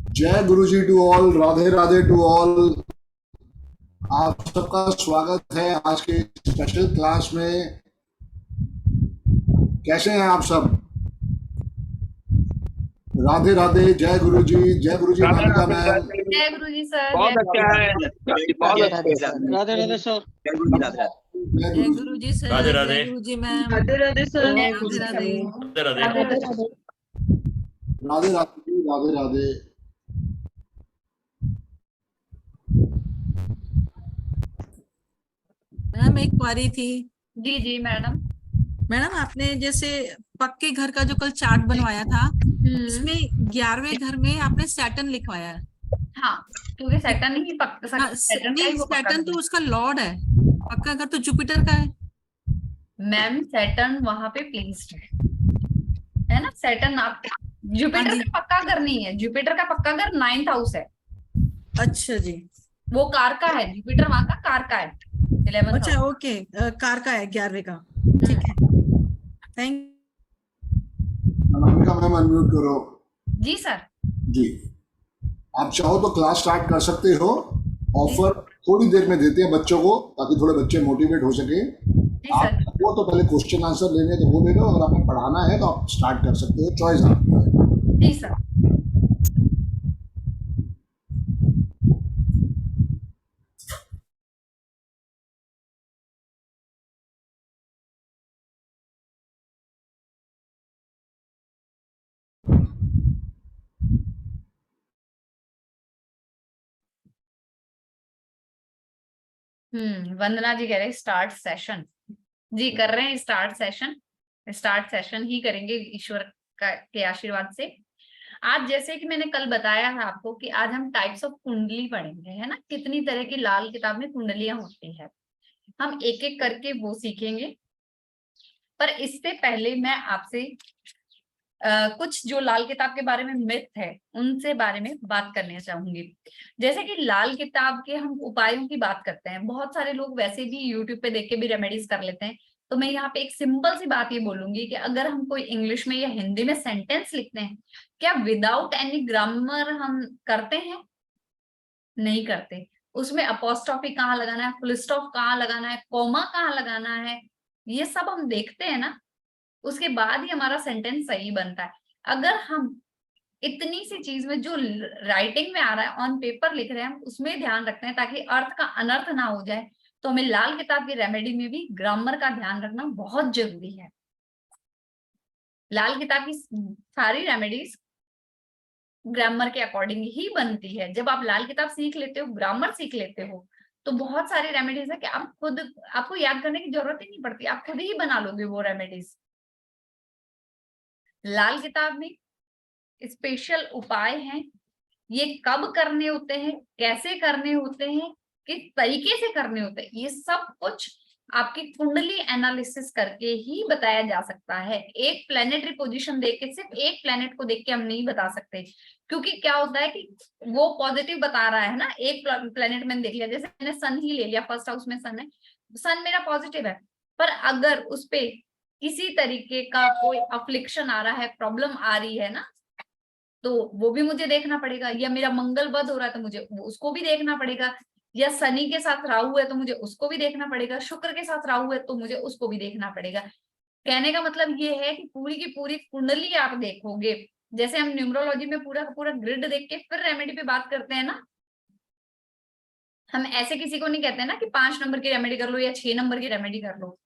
जय गुरु ji to all, Radhe Radhe to all. आप सबका स्वागत है आज के स्पेशल क्लास में। कैसे हैं आप सब? राधे राधे। जय गुरु जी राधे भाविका राधे मैम। जय गुरु जी सर। बहुत अच्छा है। बहुत राधे अच्छा सर। राधे राधे सर। जय गुरु जी। राधे राधे। जय जय गुरु गुरु जी। जी सर। राधे जय राधे। गुरु जी मैम। राधे राधे सर। राधे राधे। राधे राधे। राधे राधे जी, राधे राधे। मैम एक क्वारी थी। जी जी मैडम। मैडम आपने जैसे पक्के घर का जो कल चार्ट बनवाया था, इसमें 11वें घर में आपने सैटर्न लिखवाया है। हाँ, क्योंकि सैटर्न ही हाँ, सैटर्न का ही नहीं वो पक्का सैटर्न तो घर है। उसका लॉर्ड है, पक्का घर तो जुपिटर का है। मैम सैटर्न वहां पे प्लेस्ड है ना। सैटर्न आप जुपिटर जी। का पक्का घर नहीं है। जुपिटर का पक्का घर 9th हाउस है। अच्छा जी। वो कार का है। जुपिटर वहां का कार का है 11th अच्छा हाउस। ओके, कार का है 11वें का। ठीक है, थैंक। भाविका मैम अनम्यूट करो। जी सर। जी, आप चाहो तो क्लास स्टार्ट कर सकते हो। जी ऑफर थोड़ी देर में देते हैं बच्चों को, ताकि थोड़े बच्चे मोटिवेट हो सके। आप सर। वो तो पहले क्वेश्चन आंसर लेने तो वो ले लो, अगर आपने पढ़ाना है तो आप स्टार्ट कर सकते हो, चॉइस आपकी है। जी सर। वंदना जी कह रहे हैं स्टार्ट सेशन। जी कर रहे हैं स्टार्ट सेशन। स्टार्ट सेशन ही करेंगे ईश्वर के आशीर्वाद से। आज जैसे कि मैंने कल बताया था आपको कि आज हम टाइप्स ऑफ कुंडली पढ़ेंगे, है ना। कितनी तरह की लाल किताब में कुंडलियां होती है, हम एक एक करके वो सीखेंगे। पर इससे पहले मैं आपसे कुछ जो लाल किताब के बारे में मिथ है उनसे बारे में बात करना चाहूंगी। जैसे कि लाल किताब के हम उपायों की बात करते हैं, बहुत सारे लोग वैसे भी यूट्यूब पे देख के भी रेमेडीज कर लेते हैं। तो मैं यहाँ पे एक सिंपल सी बात ये बोलूंगी कि अगर हम कोई इंग्लिश में या हिंदी में सेंटेंस लिखते हैं, क्या विदाउट एनी ग्रामर हम करते हैं? नहीं करते। उसमें अपोस्ट्रोफी कहाँ लगाना है, फुल स्टॉप कहाँ लगाना है, कोमा कहाँ लगाना है, ये सब हम देखते हैं ना। उसके बाद ही हमारा सेंटेंस सही बनता है। अगर हम इतनी सी चीज में जो राइटिंग में आ रहा है, ऑन पेपर लिख रहे हैं, हम उसमें ध्यान रखते हैं ताकि अर्थ का अनर्थ ना हो जाए, तो हमें लाल किताब की रेमेडी में भी ग्रामर का ध्यान रखना बहुत जरूरी है। लाल किताब की सारी रेमेडीज ग्रामर के अकॉर्डिंग ही बनती है। जब आप लाल किताब सीख लेते हो, ग्रामर सीख लेते हो, तो बहुत सारी रेमेडीज है कि आप खुद, आपको याद करने की जरूरत ही नहीं पड़ती, आप खुद ही बना लोगे वो रेमेडीज। लाल किताब में स्पेशल उपाय हैं, ये कब करने होते हैं, कैसे करने होते हैं, किस तरीके से करने होते हैं, ये सब कुछ आपकी कुंडली एनालिसिस करके ही बताया जा सकता है। एक प्लेनेटरी पोजीशन देख के, सिर्फ एक प्लेनेट को देख के हम नहीं बता सकते, क्योंकि क्या होता है कि वो पॉजिटिव बता रहा है ना। एक प्लेनेट मैंने देख लिया, जैसे मैंने सन ही ले लिया, फर्स्ट हाउस में सन है, सन मेरा पॉजिटिव है, पर अगर उस पे किसी तरीके का कोई अफ्लिक्शन आ रहा है, प्रॉब्लम आ रही है ना, तो वो भी मुझे देखना पड़ेगा। या मेरा मंगल बद हो रहा है तो मुझे उसको भी देखना पड़ेगा। या शनि के साथ राहु है तो मुझे उसको भी देखना पड़ेगा। शुक्र के साथ राहु है तो मुझे उसको भी देखना पड़ेगा। कहने का मतलब ये है कि पूरी की पूरी कुंडली आप देखोगे। जैसे हम न्यूमरोलॉजी में पूरा का पूरा ग्रिड देख के फिर रेमेडी पे बात करते हैं ना, हम ऐसे किसी को नहीं कहते ना कि 5 नंबर की रेमेडी कर लो या 6 नंबर की रेमेडी कर लो।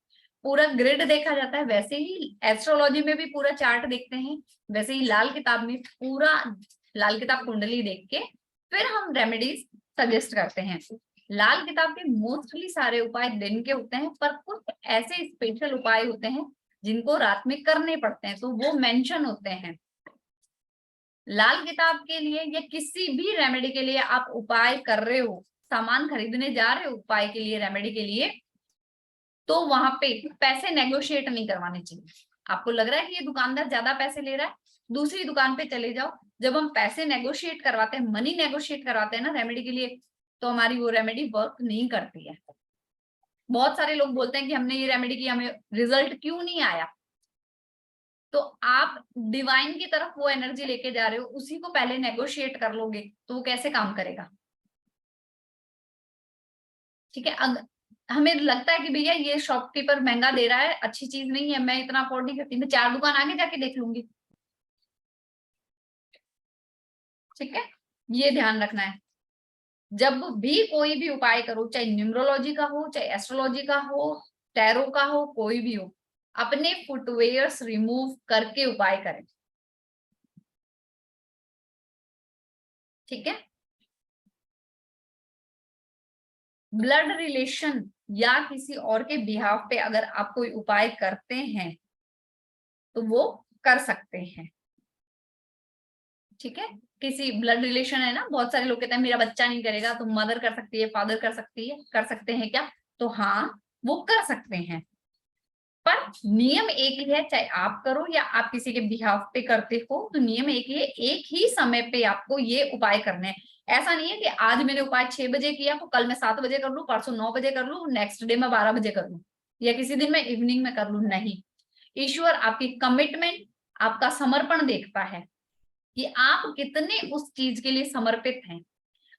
पूरा ग्रिड देखा जाता है। वैसे ही एस्ट्रोलॉजी में भी पूरा चार्ट देखते हैं, वैसे ही लाल किताब में पूरा लाल किताब कुंडली देख के फिर हम रेमेडीज सजेस्ट करते हैं। लाल किताब के मोस्टली सारे उपाय दिन के होते हैं, पर कुछ ऐसे स्पेशल उपाय होते हैं जिनको रात में करने पड़ते हैं, तो वो मेंशन होते हैं। लाल किताब के लिए या किसी भी रेमेडी के लिए आप उपाय कर रहे हो, सामान खरीदने जा रहे हो उपाय के लिए, रेमेडी के लिए, तो वहां पे पैसे नेगोशिएट नहीं करवाने चाहिए। आपको लग रहा है कि ये दुकानदार ज्यादा पैसे ले रहा है, दूसरी दुकान पे चले जाओ। जब हम पैसे नेगोशिएट करवाते हैं, मनी नेगोशिएट करवाते हैं ना रेमेडी के लिए, तो हमारी वो रेमेडी वर्क नहीं करती है। बहुत सारे लोग बोलते हैं कि हमने ये रेमेडी की, हमें रिजल्ट क्यों नहीं आया। तो आप डिवाइन की तरफ वो एनर्जी लेके जा रहे हो, उसी को पहले नेगोशिएट कर लोगे तो वो कैसे काम करेगा? ठीक है। हमें लगता है कि भैया ये शॉपकीपर महंगा दे रहा है, अच्छी चीज नहीं है, मैं इतना अफोर्ड नहीं करती, मैं 4 दुकान आगे जाके देख लूंगी। ठीक है, ये ध्यान रखना है। जब भी कोई भी उपाय करो, चाहे न्यूमरोलॉजी का हो, चाहे एस्ट्रोलॉजी का हो, टैरो का हो, कोई भी हो, अपने फुटवेयर्स रिमूव करके उपाय करें। ठीक है। ब्लड रिलेशन या किसी और के बिहाफ पे अगर आप कोई उपाय करते हैं तो वो कर सकते हैं। ठीक है, किसी ब्लड रिलेशन है ना, बहुत सारे लोग कहते हैं मेरा बच्चा नहीं करेगा, तो मदर कर सकती है, फादर कर सकती है, कर सकते हैं क्या? तो हाँ, वो कर सकते हैं, पर नियम एक ही है, चाहे आप करो या आप किसी के बिहाफ पे करते हो, तो नियम एक ही है, एक ही समय पे आपको ये उपाय करने हैं। ऐसा नहीं है कि आज मैंने उपाय 6 बजे किया तो कल मैं 7 बजे कर लूं, परसों 9 बजे कर लूं, नेक्स्ट डे मैं 12 बजे कर लूं, या किसी दिन मैं इवनिंग में कर लूं। नहीं, ईश्वर आपकी कमिटमेंट, आपका समर्पण देखता है कि आप कितने उस चीज के लिए समर्पित हैं।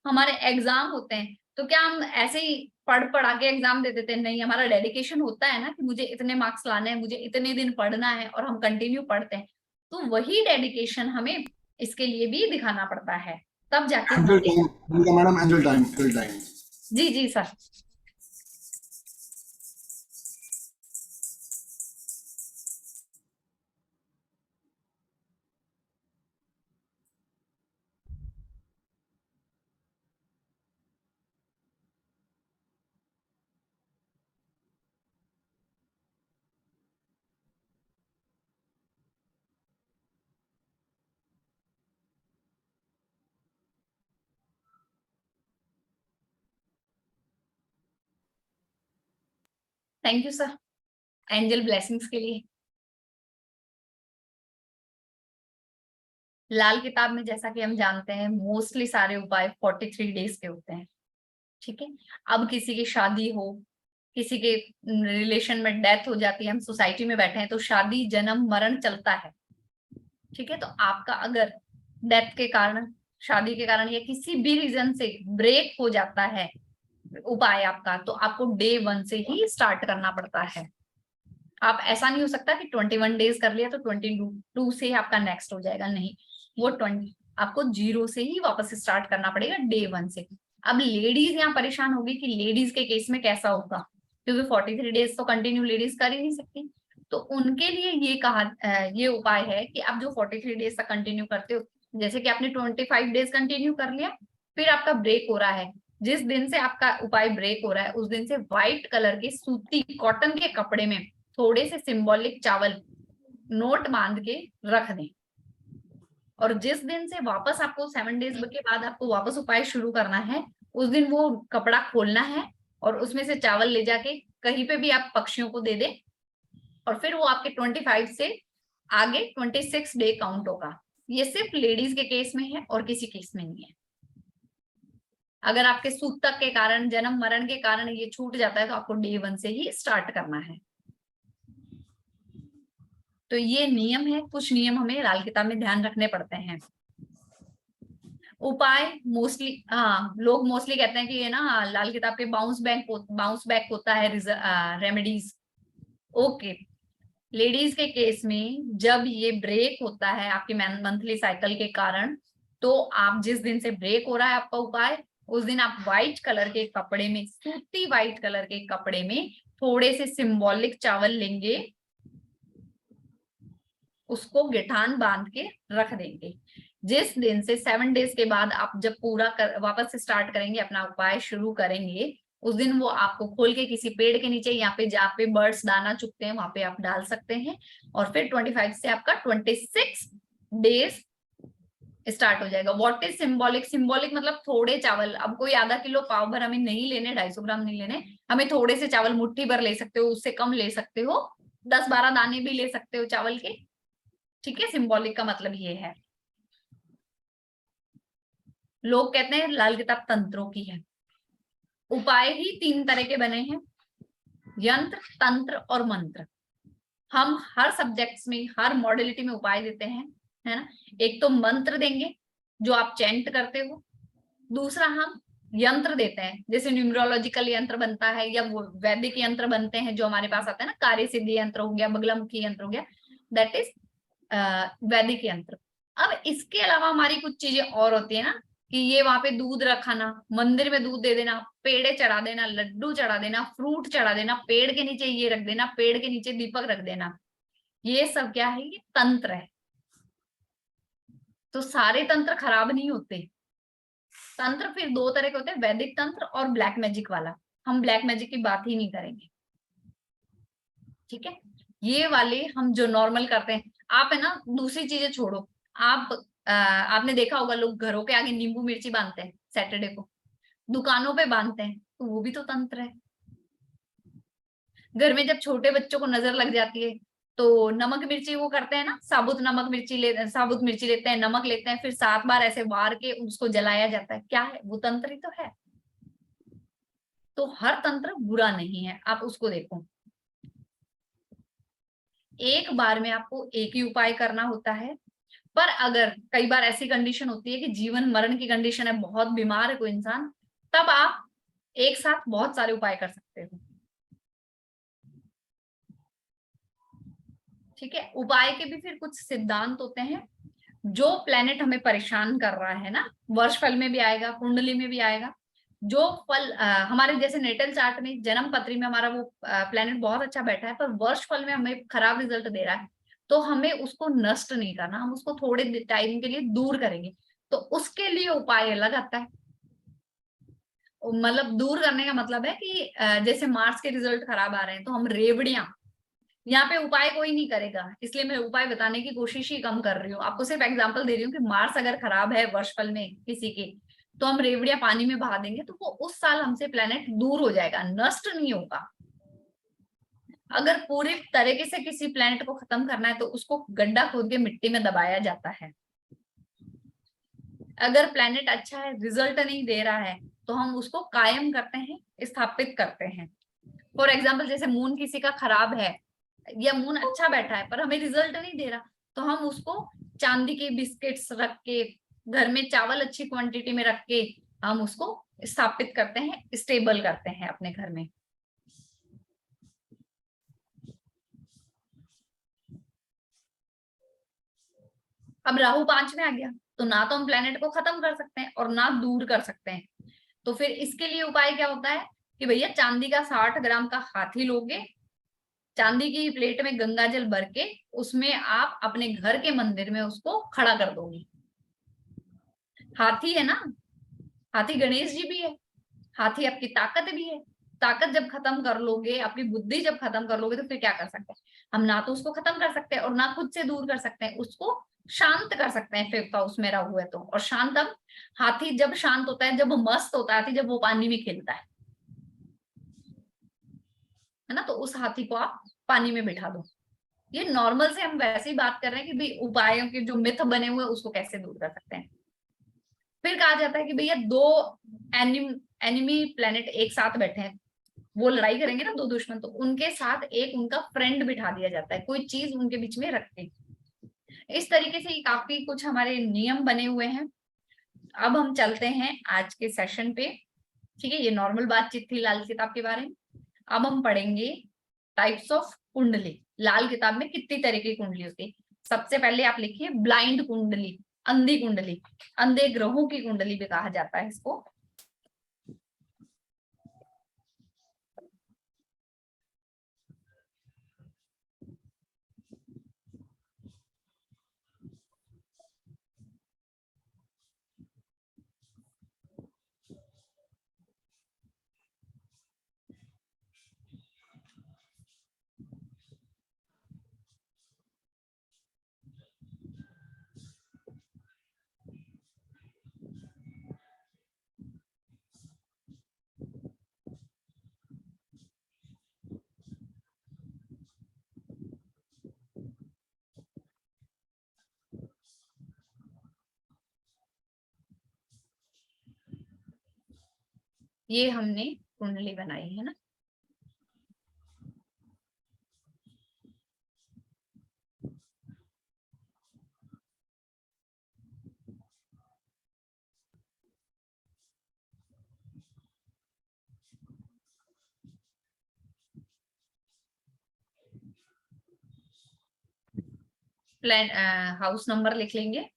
हमारे एग्जाम होते हैं तो क्या हम ऐसे ही पढ़ पढ़ा के एग्जाम दे देते हैं? नहीं, हमारा डेडिकेशन होता है ना कि मुझे इतने मार्क्स लाने हैं, मुझे इतने दिन पढ़ना है, और हम कंटिन्यू पढ़ते हैं। तो वही डेडिकेशन हमें इसके लिए भी दिखाना पड़ता है, तब जाके angel time madam, angel time, angel time. जी जी sir. Thank you sir angel blessings के लिए। लाल किताब में जैसा कि हम जानते हैं मोस्टली सारे उपाय 43 डेज के होते हैं। ठीक है, अब किसी की शादी हो, किसी के रिलेशन में डेथ हो जाती है, हम सोसाइटी में बैठे हैं तो शादी जन्म मरण चलता है। ठीक है, तो आपका अगर डेथ के कारण, शादी के कारण या किसी भी रीजन से ब्रेक हो जाता है उपाय आपका, तो आपको डे 1 से ही स्टार्ट करना पड़ता है। आप ऐसा नहीं हो सकता कि 21 डेज कर लिया तो 22 से आपका नेक्स्ट हो जाएगा, नहीं, वो 20 आपको 0 से ही वापस स्टार्ट करना पड़ेगा, डे 1 से। अब लेडीज यहाँ परेशान होगी कि लेडीज के केस में कैसा होगा, क्योंकि 43 डेज तो कंटिन्यू लेडीज कर ही नहीं सकती। तो उनके लिए ये उपाय है कि आप जो 43 डेज तक कंटिन्यू करते हो, जैसे कि आपने 25 डेज कंटिन्यू कर लिया, फिर आपका ब्रेक हो रहा है, जिस दिन से आपका उपाय ब्रेक हो रहा है उस दिन से व्हाइट कलर के सूती कॉटन के कपड़े में थोड़े से सिंबॉलिक चावल नोट बांध के रख दें, और जिस दिन से वापस आपको 7 डेज के बाद आपको वापस उपाय शुरू करना है, उस दिन वो कपड़ा खोलना है और उसमें से चावल ले जाके कहीं पे भी आप पक्षियों को दे दें, और फिर वो आपके 25 से आगे 26 डे काउंट होगा। ये सिर्फ लेडीज के केस में है और किसी केस में नहीं है। अगर आपके सूतक के कारण, जन्म मरण के कारण ये छूट जाता है तो आपको डे 1 से ही स्टार्ट करना है। तो ये नियम है, कुछ नियम हमें लाल किताब में ध्यान रखने पड़ते हैं। उपाय मोस्टली, हाँ, लोग मोस्टली कहते हैं कि ये ना लाल किताब के बाउंस बैक होता है रेमेडीज। ओके, लेडीज के केस में जब ये ब्रेक होता है आपकी मंथली साइकिल के कारण, तो आप जिस दिन से ब्रेक हो रहा है आपका उपाय, उस दिन आप व्हाइट कलर के कपड़े में, सूती व्हाइट कलर के कपड़े में थोड़े से सिंबॉलिक चावल लेंगे, उसको गिठान बांध के रख देंगे। जिस दिन से 7 डेज के बाद आप जब वापस से स्टार्ट करेंगे, अपना उपाय शुरू करेंगे, उस दिन वो आपको खोल के किसी पेड़ के नीचे, यहाँ पे जहाँ पे बर्ड्स दाना चुगते हैं वहां पे आप डाल सकते हैं, और फिर 25 से आपका 26 डेज स्टार्ट हो जाएगा। What is symbolic? सिंबॉलिक मतलब थोड़े चावल। अब कोई आधा किलो पाव भर हमें नहीं लेने, 250 ग्राम नहीं लेने, हमें थोड़े से चावल मुट्ठी भर ले सकते हो, उससे कम ले सकते हो, 10-12 दाने भी ले सकते हो चावल के। ठीक है, सिंबॉलिक का मतलब ये है। लोग कहते हैं लाल किताब तंत्रों की है। उपाय ही 3 तरह के बने हैं, यंत्र, तंत्र और मंत्र। हम हर सब्जेक्ट्स में, हर मॉडलिटी में उपाय देते हैं, है ना। एक तो मंत्र देंगे जो आप चैंट करते हो, दूसरा हम यंत्र देते हैं, जैसे न्यूमरोलॉजिकल यंत्र बनता है या वो वैदिक यंत्र बनते हैं जो हमारे पास आते हैं ना, कार्य सिद्धि यंत्र हो गया, बगलामुखी यंत्र हो गया, दैट इज वैदिक यंत्र। अब इसके अलावा हमारी कुछ चीजें और होती है ना, कि ये वहां पे दूध रखाना, मंदिर में दूध दे देना, पेड़े चढ़ा देना, लड्डू चढ़ा देना, फ्रूट चढ़ा देना, पेड़ के नीचे ये रख देना, पेड़ के नीचे दीपक रख देना, ये सब क्या है, ये तंत्र है। तो सारे तंत्र खराब नहीं होते। तंत्र फिर दो तरह के होते हैं, वैदिक तंत्र और ब्लैक मैजिक वाला। हम ब्लैक मैजिक की बात ही नहीं करेंगे, ठीक है। ये वाले हम जो नॉर्मल करते हैं, आप है ना दूसरी चीजें छोड़ो, आप आपने देखा होगा लोग घरों के आगे नींबू मिर्ची बांधते हैं सैटरडे को, दुकानों पे बांधते हैं, तो वो भी तो तंत्र है। घर में जब छोटे बच्चों को नजर लग जाती है तो नमक मिर्ची वो करते हैं ना, साबुत नमक मिर्ची साबुत मिर्ची लेते हैं, नमक लेते हैं, फिर 7 बार ऐसे वार के उसको जलाया जाता है, क्या है वो, तंत्र ही तो है। तो हर तंत्र बुरा नहीं है, आप उसको देखो। एक बार में आपको एक ही उपाय करना होता है, पर अगर कई बार ऐसी कंडीशन होती है कि जीवन मरण की कंडीशन है, बहुत बीमार है कोई इंसान, तब आप एक साथ बहुत सारे उपाय कर सकते हो, ठीक है। उपाय के भी फिर कुछ सिद्धांत होते हैं। जो प्लेनेट हमें परेशान कर रहा है ना, वर्ष फल में भी आएगा, कुंडली में भी आएगा, जो फल हमारे जैसे नेटल चार्ट में, जन्म पत्री में हमारा वो प्लेनेट बहुत अच्छा बैठा है, पर वर्ष फल में हमें खराब रिजल्ट दे रहा है, तो हमें उसको नष्ट नहीं करना, हम उसको थोड़े टाइम के लिए दूर करेंगे। तो उसके लिए उपाय अलग आता है। मतलब दूर करने का मतलब है कि जैसे मार्स के रिजल्ट खराब आ रहे हैं तो हम रेवड़ियां, यहाँ पे उपाय कोई नहीं करेगा, इसलिए मैं उपाय बताने की कोशिश ही कम कर रही हूँ, आपको सिर्फ एग्जांपल दे रही हूँ कि मार्स अगर खराब है वर्षफल में किसी के, तो हम रेवड़िया पानी में बहा देंगे, तो वो उस साल हमसे प्लेनेट दूर हो जाएगा, नष्ट नहीं होगा। अगर पूरी तरीके से किसी प्लेनेट को खत्म करना है तो उसको गड्ढा खोद के मिट्टी में दबाया जाता है। अगर प्लेनेट अच्छा है, रिजल्ट नहीं दे रहा है, तो हम उसको कायम करते हैं, स्थापित करते हैं। फॉर एग्जाम्पल जैसे मून किसी का खराब है या मून अच्छा बैठा है पर हमें रिजल्ट नहीं दे रहा, तो हम उसको चांदी के बिस्किट्स रख के, घर में चावल अच्छी क्वांटिटी में रख के हम उसको स्थापित करते हैं, स्टेबल करते हैं अपने घर में। अब राहु 5 में आ गया, तो ना तो हम प्लेनेट को खत्म कर सकते हैं और ना दूर कर सकते हैं, तो फिर इसके लिए उपाय क्या होता है कि भैया चांदी का 60 ग्राम का हाथी लोगे, चांदी की प्लेट में गंगा जल भर के उसमें आप अपने घर के मंदिर में उसको खड़ा कर दोगे। हाथी है ना, हाथी गणेश जी भी है, हाथी आपकी ताकत भी है। ताकत जब खत्म कर लोगे, अपनी बुद्धि जब खत्म कर लोगे, तो फिर क्या कर सकते हैं हम, ना तो उसको खत्म कर सकते हैं और ना खुद से दूर कर सकते हैं, उसको शांत कर सकते हैं फिर तो उसमें रहा हुआ है तो। और शांत, अब हाथी जब शांत होता है, जब वो मस्त होता है हाथी, जब वो पानी में खेलता है ना, तो उस हाथी को आप पानी में बिठा दो। ये नॉर्मल से हम वैसे ही बात कर रहे हैं कि भाई उपायों के जो मिथ बने हुए हैं उसको कैसे दूर कर सकते हैं। फिर कहा जाता है कि भैया दो एनिमी प्लेनेट एक साथ बैठे हैं, वो लड़ाई करेंगे ना, दो दुश्मन, तो उनके साथ एक उनका फ्रेंड बिठा दिया जाता है, कोई चीज उनके बीच में रख के। इस तरीके से काफी कुछ हमारे नियम बने हुए हैं। अब हम चलते हैं आज के सेशन पे, ठीक है। ये नॉर्मल बातचीत थी लाल किताब के बारे में। अब हम पढ़ेंगे टाइप्स ऑफ कुंडली। लाल किताब में कितनी तरह की कुंडली होती है। सबसे पहले आप लिखिए ब्लाइंड कुंडली, अंधी कुंडली, अंधे ग्रहों की कुंडली भी कहा जाता है इसको। ये हमने कुंडली बनाई है ना। प्लान हाउस नंबर लिख लेंगे।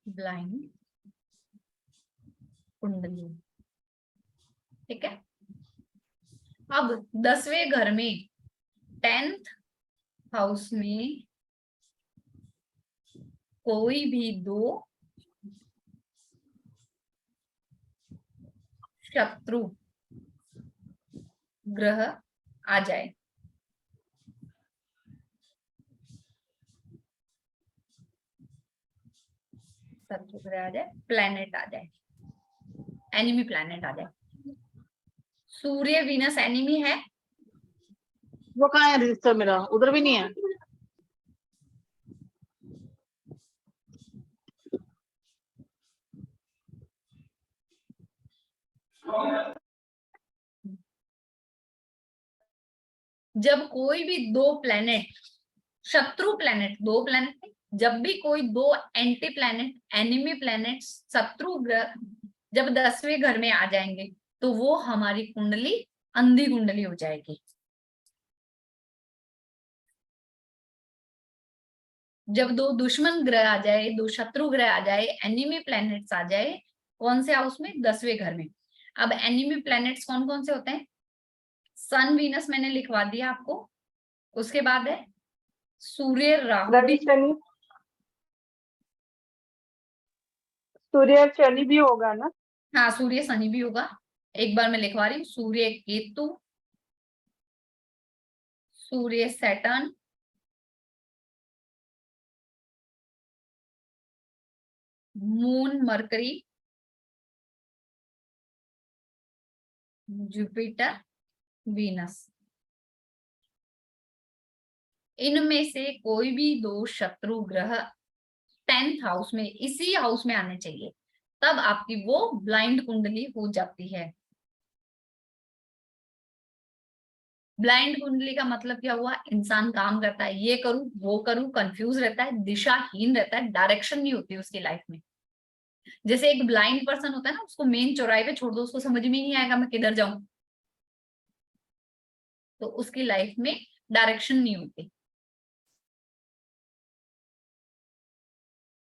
ब्लाइंड कुंडली, ठीक है। अब 10वें घर में 10th हाउस में कोई भी 2 शत्रु ग्रह आ जाए, शत्रु ग्रह आ जाए, प्लैनेट आ जाए, एनिमी प्लैनेट आ जाए। सूर्य वीनस एनिमी है? वो कहाँ है रजिस्टर मेरा? उधर भी नहीं है। जब कोई भी 2 प्लैनेट, शत्रु प्लैनेट, 2 प्लैनेट, जब भी कोई 2 एंटी प्लैनेट, एनिमी प्लैनेट, शत्रु ग्रह जब 10वें घर में आ जाएंगे तो वो हमारी कुंडली अंधी कुंडली हो जाएगी। जब 2 दुश्मन ग्रह आ जाए, 2 शत्रु ग्रह आ जाए, एनिमी प्लैनेट्स आ जाए, कौन से हाउस में? 10वें घर में। अब एनिमी प्लैनेट्स कौन कौन से होते हैं? सन वीनस मैंने लिखवा दिया आपको। उसके बाद है सूर्य राहु, रवि शनि, सूर्य और शनि भी होगा ना? हाँ सूर्य शनि भी होगा। एक बार मैं लिखवा रही हूँ, Surya Ketu, Surya Saturn, Moon Mercury, Jupiter, Venus. इनमें से कोई भी 2 शत्रु ग्रह 10th हाउस में, इसी हाउस में आने चाहिए, तब आपकी वो ब्लाइंड कुंडली हो जाती है। ब्लाइंड कुंडली का मतलब क्या हुआ? इंसान काम करता है, ये करूं वो करूं, कंफ्यूज रहता है, दिशाहीन रहता है, डायरेक्शन नहीं होती उसकी लाइफ में। जैसे एक ब्लाइंड पर्सन होता है ना, उसको मेन चौराहे पे छोड़ दो, उसको समझ में ही नहीं आएगा मैं किधर जाऊं, तो उसकी लाइफ में डायरेक्शन नहीं होती।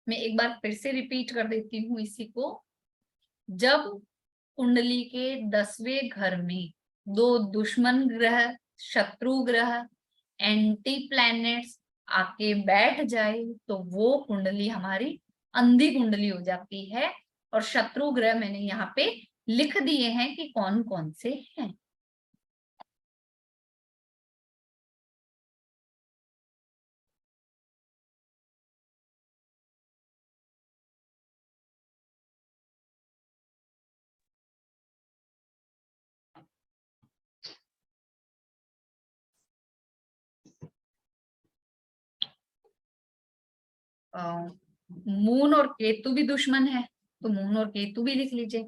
मैं एक बार फिर से रिपीट कर देती हूँ इसी को। जब कुंडली के 10वें घर में 2 दुश्मन ग्रह, शत्रु ग्रह, एंटी प्लैनेट्स आके बैठ जाए तो वो कुंडली हमारी अंधी कुंडली हो जाती है। और शत्रु ग्रह मैंने यहाँ पे लिख दिए हैं कि कौन कौन से हैं। मून और केतु भी दुश्मन है, तो मून और केतु भी लिख लीजिए।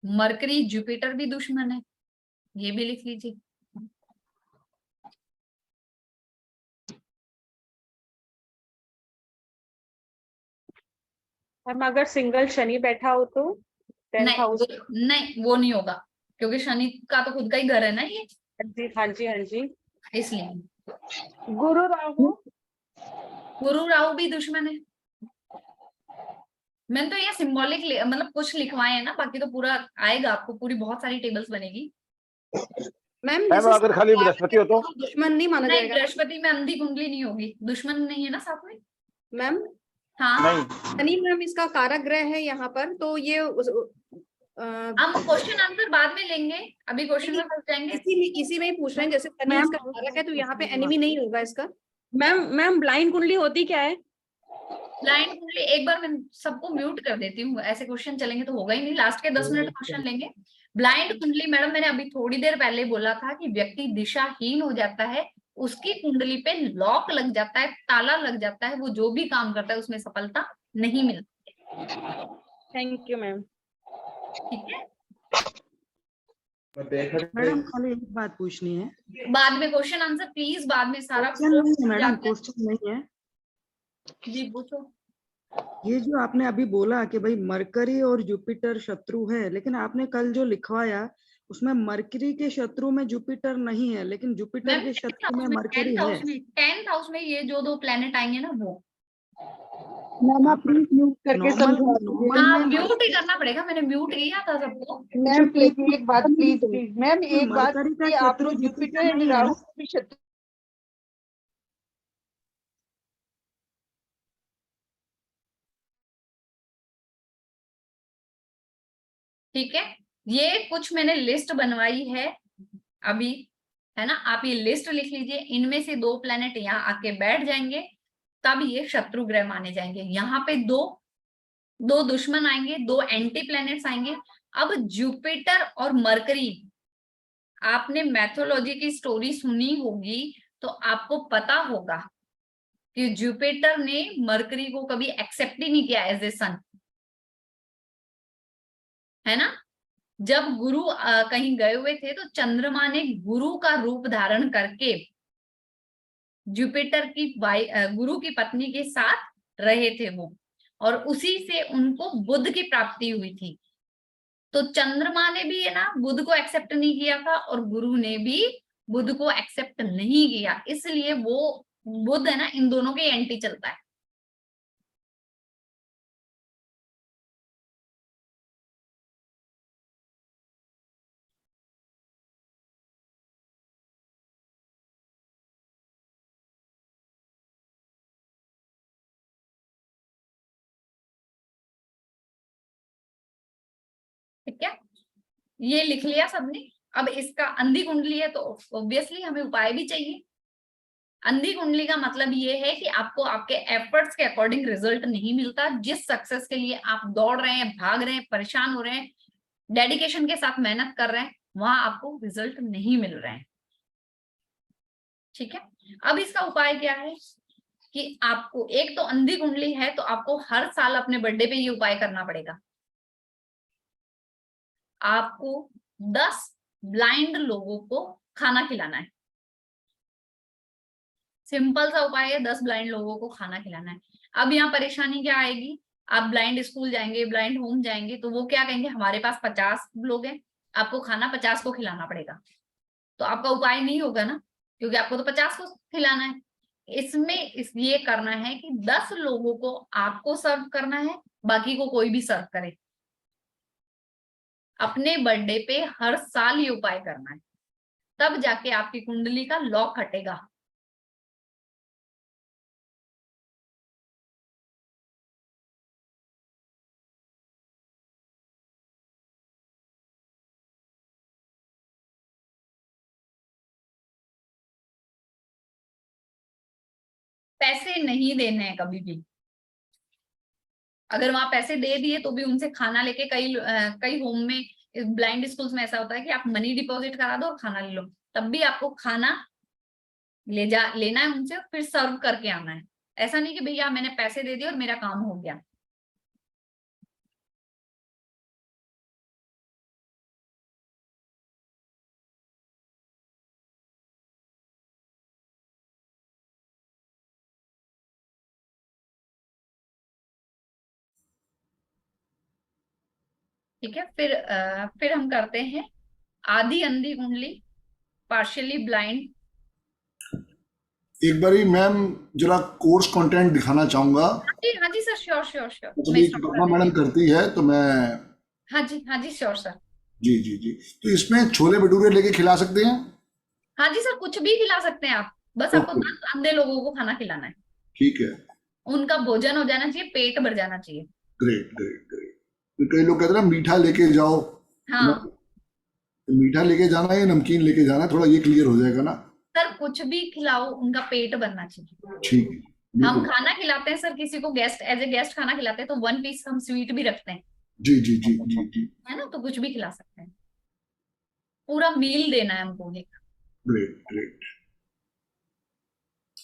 मरकरी जुपिटर भी दुश्मन है, ये भी लिख लीजिए। हम अगर सिंगल शनि बैठा हो तो 10th हाउस? नहीं वो नहीं होगा, क्योंकि शनि का तो खुद का ही घर है ना ये। हाँ जी हाँ जी। इसलिए गुरु राहु? गुरु राहु भी दुश्मन है। मैंने तो ये सिंबॉलिक मतलब कुछ लिखवाए हैं ना, बाकी तो पूरा आएगा आपको, पूरी बहुत सारी टेबल्स बनेगी। मैम अगर खाली बृहस्पति हो तो दुश्मन नहीं माना नहीं, जाएगा? बृहस्पति में अंधी कुंडली नहीं होगी, दुश्मन नहीं है ना साथ में। मैम हाँ नहीं, शनि मैम इसका कारक ग्रह है यहाँ पर, तो ये हम क्वेश्चन आंसर बाद में लेंगे, अभी क्वेश्चन में फंस जाएंगे। इसी में ही पूछ रहे हैं, जैसे शनि मैम, इसका कारक है तो यहाँ पे एनिमी नहीं होगा इसका। मैम ब्लाइंड कुंडली होती क्या है? ब्लाइंड कुंडली, एक बार मैं सबको म्यूट कर देती हूँ, ऐसे क्वेश्चन चलेंगे तो होगा ही नहीं, लास्ट के 10 मिनट क्वेश्चन लेंगे। ब्लाइंड कुंडली मैडम मैंने अभी थोड़ी देर पहले बोला था कि व्यक्ति दिशाहीन हो जाता है, उसकी कुंडली पे लॉक लग जाता है, ताला लग जाता है, वो जो भी काम करता है उसमें सफलता नहीं मिलती। Thank you ma'am. ठीक है, मैडम खाली एक बात पूछनी है। बाद में क्वेश्चन आंसर प्लीज, बाद में सारा क्वेश्चन नहीं है मैडम, क्वेश्चन नहीं है। जी पूछो। ये जो आपने अभी बोला कि भाई मरकरी और जुपिटर शत्रु है, लेकिन आपने कल जो लिखवाया उसमें मरकरी के शत्रु में जुपिटर नहीं है, लेकिन जुपिटर मैम के शत्रु में मरकरी टेंथ है। हाउस में 10th हाउस में ये जो 2 प्लेनेट आएंगे ना वो। मैम आप प्लीज म्यूट करके नॉर्मल समझा नॉर्मल हाँ में म्यूट ही करना पड़ेगा, मैंने म्यूट किया था सबको। मैम प्लीज एक बात, प्लीज प्लीज मैम एक बात, मरकरी का कि आप शत्रु लोग जुपिटर जुपिटर एंड नहीं है राहु ना। को भी शत्रु ठीक है, ये कुछ मैंने लिस्ट बनवाई है अभी, है ना। आप ये लिस्ट लिख लीजिए, इनमें से 2 प्लेनेट यहाँ आके बैठ जाएंगे, तब ये शत्रु ग्रह माने जाएंगे। यहाँ पे दो दुश्मन आएंगे, 2 एंटी प्लैनेट्स आएंगे। अब जुपिटर और मरकरी, आपने मैथोलॉजी की स्टोरी सुनी होगी तो आपको पता होगा कि जुपिटर ने मरकरी को कभी एक्सेप्ट ही नहीं किया एज ए सन, है ना। जब गुरु कहीं गए हुए थे तो चंद्रमा ने गुरु का रूप धारण करके जुपिटर की गुरु की पत्नी के साथ रहे थे वो, और उसी से उनको बुध की प्राप्ति हुई थी। तो चंद्रमा ने भी है ना बुध को एक्सेप्ट नहीं किया था, और गुरु ने भी बुध को एक्सेप्ट नहीं किया, इसलिए वो बुध है ना इन दोनों के एंटी चलता है। ठीक है, ये लिख लिया सबने। अब इसका अंधी कुंडली है तो ऑब्वियसली हमें उपाय भी चाहिए। अंधी कुंडली का मतलब ये है कि आपको आपके एफर्ट्स के अकॉर्डिंग रिजल्ट नहीं मिलता। जिस सक्सेस के लिए आप दौड़ रहे हैं, भाग रहे हैं, परेशान हो रहे हैं, डेडिकेशन के साथ मेहनत कर रहे हैं, वहां आपको रिजल्ट नहीं मिल रहे हैं। ठीक है, अब इसका उपाय क्या है कि आपको, एक तो अंधी कुंडली है तो आपको हर साल अपने बर्थडे पे ये उपाय करना पड़ेगा। आपको 10 ब्लाइंड लोगों को खाना खिलाना है। सिंपल सा उपाय है, 10 ब्लाइंड लोगों को खाना खिलाना है। अब यहाँ परेशानी क्या आएगी, आप ब्लाइंड स्कूल जाएंगे, ब्लाइंड होम जाएंगे, तो वो क्या कहेंगे, हमारे पास 50 लोग हैं, आपको खाना 50 को खिलाना पड़ेगा। तो आपका उपाय नहीं होगा ना, क्योंकि आपको तो 50 को खिलाना है। ये करना है कि 10 लोगों को आपको सर्व करना है, बाकी को कोई भी सर्व करे। अपने बर्थडे पे हर साल ये उपाय करना है, तब जाके आपकी कुंडली का लॉक हटेगा। पैसे नहीं देने हैं कभी भी। अगर वहां पैसे दे दिए तो भी उनसे खाना लेके, कई होम में, ब्लाइंड स्कूल्स में ऐसा होता है कि आप मनी डिपॉजिट करा दो और खाना ले लो, तब भी आपको खाना लेना है उनसे, फिर सर्व करके आना है। ऐसा नहीं कि भैया मैंने पैसे दे दिए और मेरा काम हो गया। ठीक है, फिर हम करते हैं आधी अंधी कुंडली, पार्शियली ब्लाइंड। एक बारी मैम जरा कोर्स कंटेंट दिखाना चाहूंगा। हाँ जी सर, श्योर श्योर श्योर। मतलब पद्मा मैडम करती है तो मैं, हाँ जी श्योर सर। जी जी जी, तो इसमें छोले भटूरे लेके खिला सकते हैं? हाँ जी सर, कुछ भी खिला सकते हैं आप, बस आपको ओके। 10 अंधे लोगों को खाना खिलाना है। ठीक है, उनका भोजन हो जाना चाहिए, पेट भर जाना चाहिए। Great great great. तो कई लोग कहते हैं ना मीठा लेके जाओ, हाँ मीठा लेके जाना है या नमकीन लेके जाना है, थोड़ा ये क्लियर हो जाएगा ना। सर, कुछ भी खिलाओ, उनका पेट भरना चाहिए। ठीक है, हम बिल्कुल। खाना खिलाते हैं सर, किसी को गेस्ट, एज ए गेस्ट खाना खिलाते हैं तो 1 पीस हम स्वीट भी रखते हैं, जी जी जी जी जी, है ना। तो कुछ भी खिला सकते हैं, पूरा मील देना है हमको एक। Great great.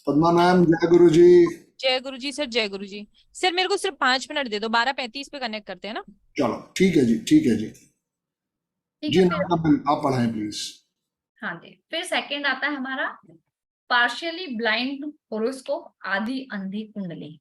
पद्मा मैम, जय गुरु जी। जय गुरु जी सर, जय गुरु जी। सर मेरे को सिर्फ 5 मिनट दे दो, 12:35 पे कनेक्ट करते हैं ना। चलो ठीक है जी, ठीक है जी। ठीक जी है, मैम आप पढ़ाएं प्लीज। हाँ जी, फिर सेकंड आता है हमारा पार्शियली ब्लाइंड होरोस्कोप, आधी अंधी कुंडली।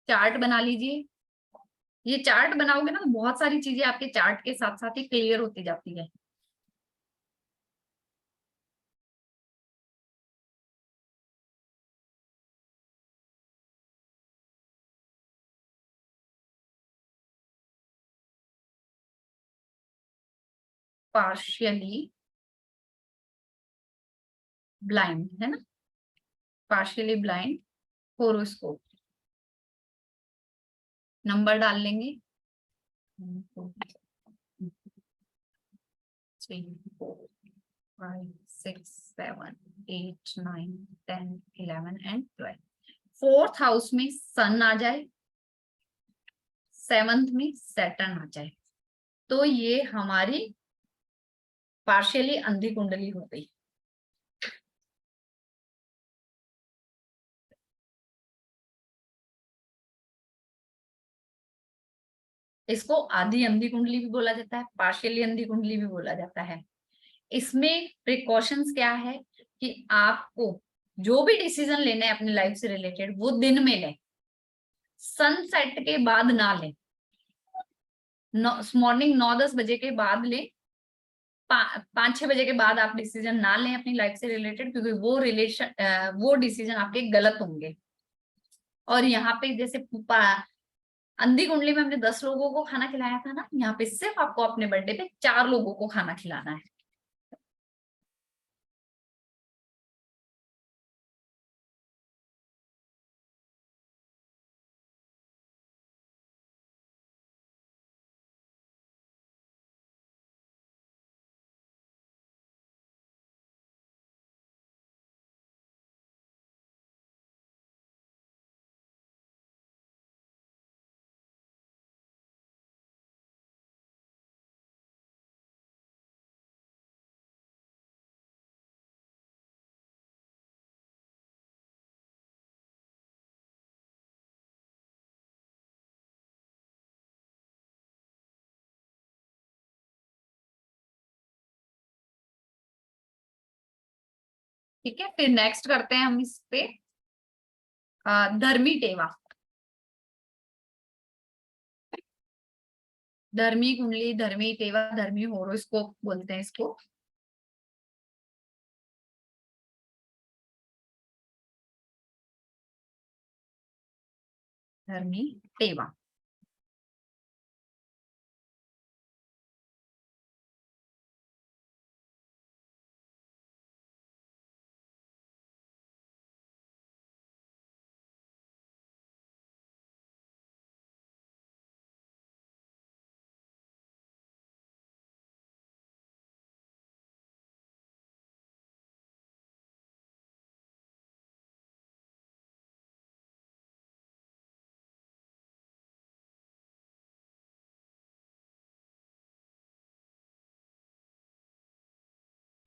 चार्ट बना लीजिए। ये चार्ट बनाओगे ना तो बहुत सारी चीजें आपके चार्ट के साथ साथ ही क्लियर होती जाती है। पार्शियली ब्लाइंड है ना, पार्शियली ब्लाइंड होरोस्कोप। नंबर डाल लेंगे 3 4 5 6 7 8 9 10 11 एंड 12। 4th हाउस में सन आ जाए, 7th में सैटर्न आ जाए, तो ये हमारी पार्शियली अंधी कुंडली हो गई। इसको आधी अंधी कुंडली भी बोला जाता है, पार्शियली अंधी कुंडली भी बोला जाता है। इसमें प्रिकॉशंस क्या है कि आपको जो भी डिसीजन लेना है अपनी लाइफ से रिलेटेड वो दिन में लें, सनसेट के बाद ना लें, मॉर्निंग 9-10 बजे के बाद लें, 5-6 बजे के बाद आप डिसीजन ना लें अपनी लाइफ से रिलेटेड, क्योंकि वो डिसीजन आपके गलत होंगे। और यहाँ पे जैसे अंधी कुंडली में हमने 10 लोगों को खाना खिलाया था ना, यहाँ पे सिर्फ आपको अपने बर्थडे पे 4 लोगों को खाना खिलाना है। ठीक है, फिर नेक्स्ट करते हैं हम इस पे धर्मी टेवा। धर्मी कुंडली, धर्मी टेवा, धर्मी होरोस्कोप बोलते हैं इसको। धर्मी टेवा।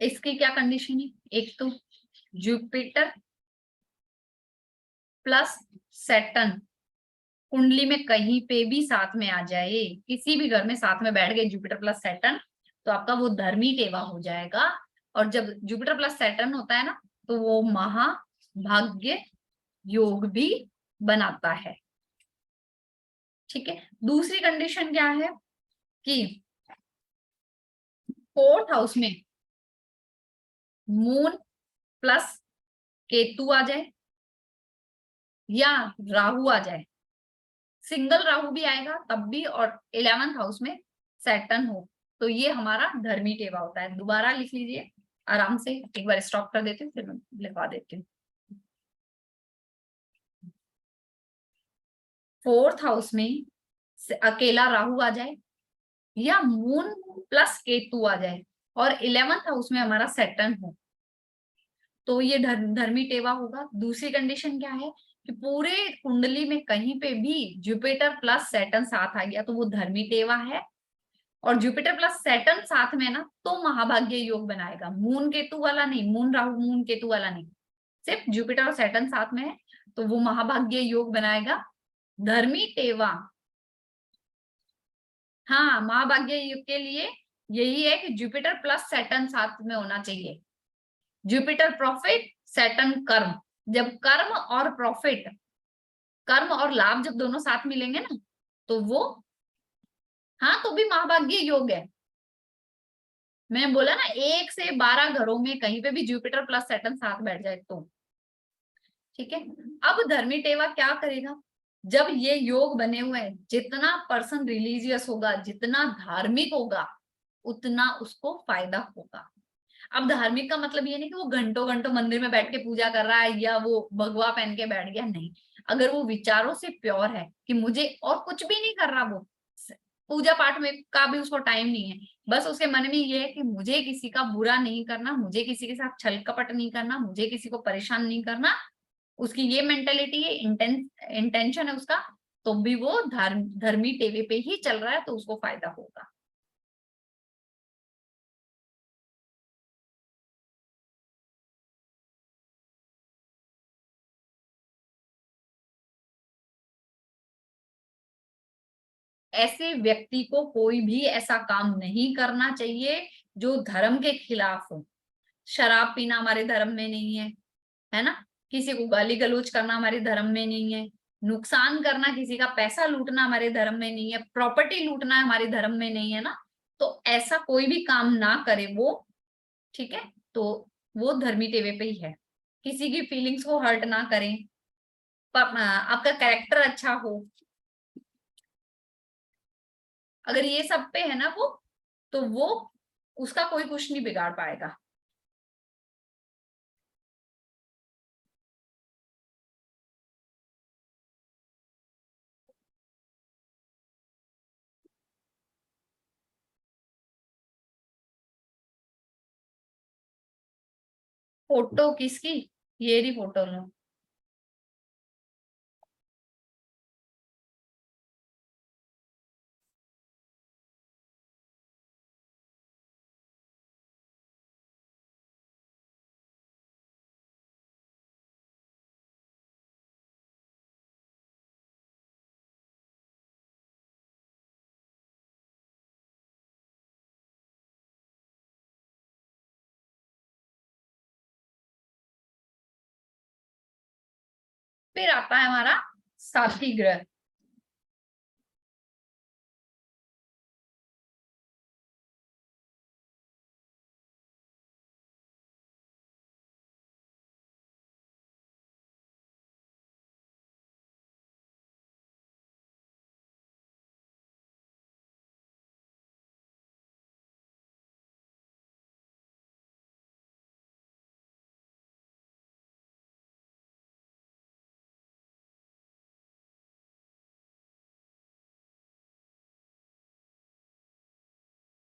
इसकी क्या कंडीशन है, एक तो जुपिटर प्लस सैटर्न कुंडली में कहीं पे भी साथ में आ जाए, किसी भी घर में साथ में बैठ गए जुपिटर प्लस सैटर्न, तो आपका वो धर्मी टेवा हो जाएगा। और जब जुपिटर प्लस सैटर्न होता है ना तो वो महाभाग्य योग भी बनाता है। ठीक है, दूसरी कंडीशन क्या है कि 4th हाउस में मून प्लस केतु आ जाए या राहु आ जाए, सिंगल राहु भी आएगा तब भी, और 11th हाउस में सैटर्न हो, तो ये हमारा धर्मी टेवा होता है। दोबारा लिख लीजिए आराम से, एक बार स्टॉप कर देती हूँ फिर मैं लिखवा देती हूँ। 4th हाउस में अकेला राहु आ जाए या मून प्लस केतु आ जाए और 11th हाउस में हमारा सैटर्न हो, तो ये धर्मी टेवा होगा। दूसरी कंडीशन क्या है कि पूरे कुंडली में कहीं पे भी जुपिटर प्लस सैटर्न साथ आ गया तो वो धर्मी टेवा है। और जुपिटर प्लस सैटर्न साथ में ना तो महाभाग्य योग बनाएगा, मून केतु वाला नहीं, मून राहु मून केतु वाला नहीं, सिर्फ जुपिटर और सैटर्न साथ में है तो वो महाभाग्य योग बनाएगा। धर्मी टेवा, हाँ, महाभाग्य योग के लिए यही है कि जुपिटर प्लस सैटर्न साथ में होना चाहिए। जुपिटर प्रॉफिट, सैटर्न कर्म। जब कर्म और प्रॉफिट कर्म और लाभ जब दोनों साथ मिलेंगे ना तो वो, हाँ, तो भी महाभाग्य योग है। मैं बोला ना 1 से 12 घरों में कहीं पे भी जुपिटर प्लस सैटर्न साथ बैठ जाए तो, ठीक है। अब धर्मी टेवा क्या करेगा, जब ये योग बने हुए हैं, जितना पर्सन रिलीजियस होगा, जितना धार्मिक होगा, उतना उसको फायदा होगा। अब धार्मिक का मतलब ये नहीं कि वो घंटों घंटों मंदिर में बैठ के पूजा कर रहा है या वो भगवा पहन के बैठ गया, नहीं। अगर वो विचारों से प्योर है कि मुझे और कुछ भी नहीं कर रहा, वो पूजा पाठ में का भी उसको टाइम नहीं है, बस उसके मन में ये है कि मुझे किसी का बुरा नहीं करना, मुझे किसी के साथ छल कपट नहीं करना, मुझे किसी को परेशान नहीं करना, उसकी ये मेंटेलिटी है, इंटेंशन है उसका, तो भी वो धर्मी टेवे पे ही चल रहा है, तो उसको फायदा होगा। ऐसे व्यक्ति को कोई भी ऐसा काम नहीं करना चाहिए जो धर्म के खिलाफ हो। शराब पीना हमारे धर्म में नहीं है ना, किसी को गाली गलौज करना हमारे धर्म में नहीं है, नुकसान करना, किसी का पैसा लूटना हमारे धर्म में नहीं है, प्रॉपर्टी लूटना हमारे धर्म में नहीं है ना, तो ऐसा कोई भी काम ना करे वो, ठीक है, तो वो धर्मी टेवे पे ही है। किसी की फीलिंग्स को हर्ट ना करें, आपका कैरेक्टर अच्छा हो, अगर ये सब पे है ना वो, तो वो उसका कोई कुछ नहीं बिगाड़ पाएगा। फोटो किसकी, ये रही फोटो लो। फिर आता है हमारा साथी ग्रह।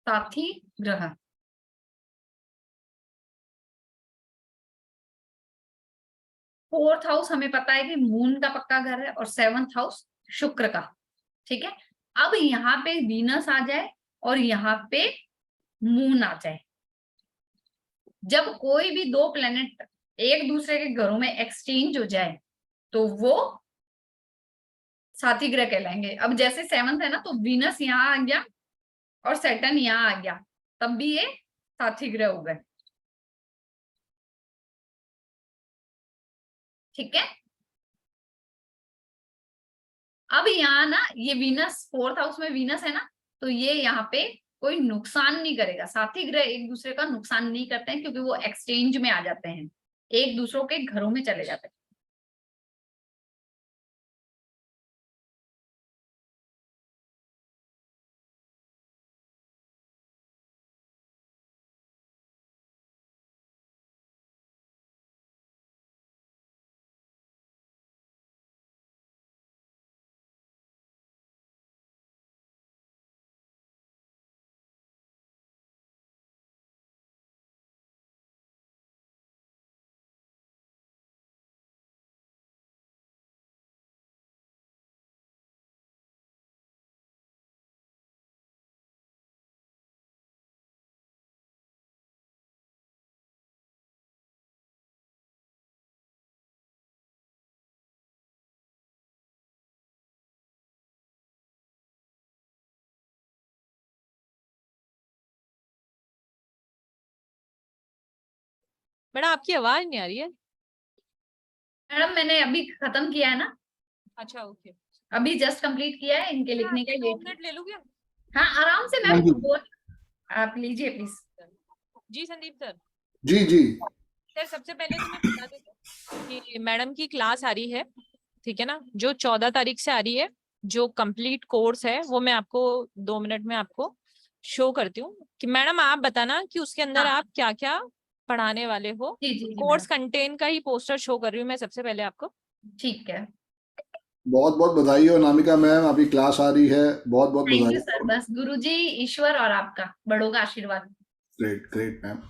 साथी ग्रह 4th हाउस हमें पता है कि मून का पक्का घर है और 7th हाउस शुक्र का, ठीक है। अब यहाँ पे वीनस आ जाए और यहाँ पे मून आ जाए, जब कोई भी दो प्लेनेट एक दूसरे के घरों में एक्सचेंज हो जाए तो वो साथी ग्रह कहलाएंगे। अब जैसे 7th है ना, तो वीनस यहाँ आ गया और सैटर्न यहाँ आ गया, तब भी ये साथी ग्रह हो गए, ठीक है। अब यहाँ ना ये वीनस 4th हाउस में वीनस है ना, तो ये यहाँ पे कोई नुकसान नहीं करेगा। साथी ग्रह एक दूसरे का नुकसान नहीं करते हैं क्योंकि वो एक्सचेंज में आ जाते हैं, एक दूसरों के घरों में चले जाते हैं। मैडम आपकी आवाज नहीं आ रही है। मैडम मैंने अभी खत्म किया है ना, अच्छा ओके। अभी जस्ट कंप्लीट किया है, इनके लिखने का 2 मिनट ले लूँ क्या? हाँ आराम से हाँ मैम, जी। आप लीजिए प्लीज। जी संदीप सर। जी जी। सर सबसे पहले तो मैं बता देती हूँ कि मैडम की क्लास आ रही है, ठीक है ना, जो 14 तारीख से आ रही है, जो कंप्लीट कोर्स है वो मैं आपको 2 मिनट में आपको शो करती हूँ कि मैडम आप बताना कि उसके अंदर हाँ। आप क्या क्या पढ़ाने वाले हो। जी जी जी कोर्स मैम, कंटेंट का ही पोस्टर शो कर रही हूँ मैं सबसे पहले आपको। ठीक है। बहुत बहुत बधाई हो अनामिका मैम, अभी क्लास आ रही है, बहुत बहुत थैंक बधाई यू सर, हो। बस गुरुजी, ईश्वर और आपका बड़ों का आशीर्वाद। Great great ma'am.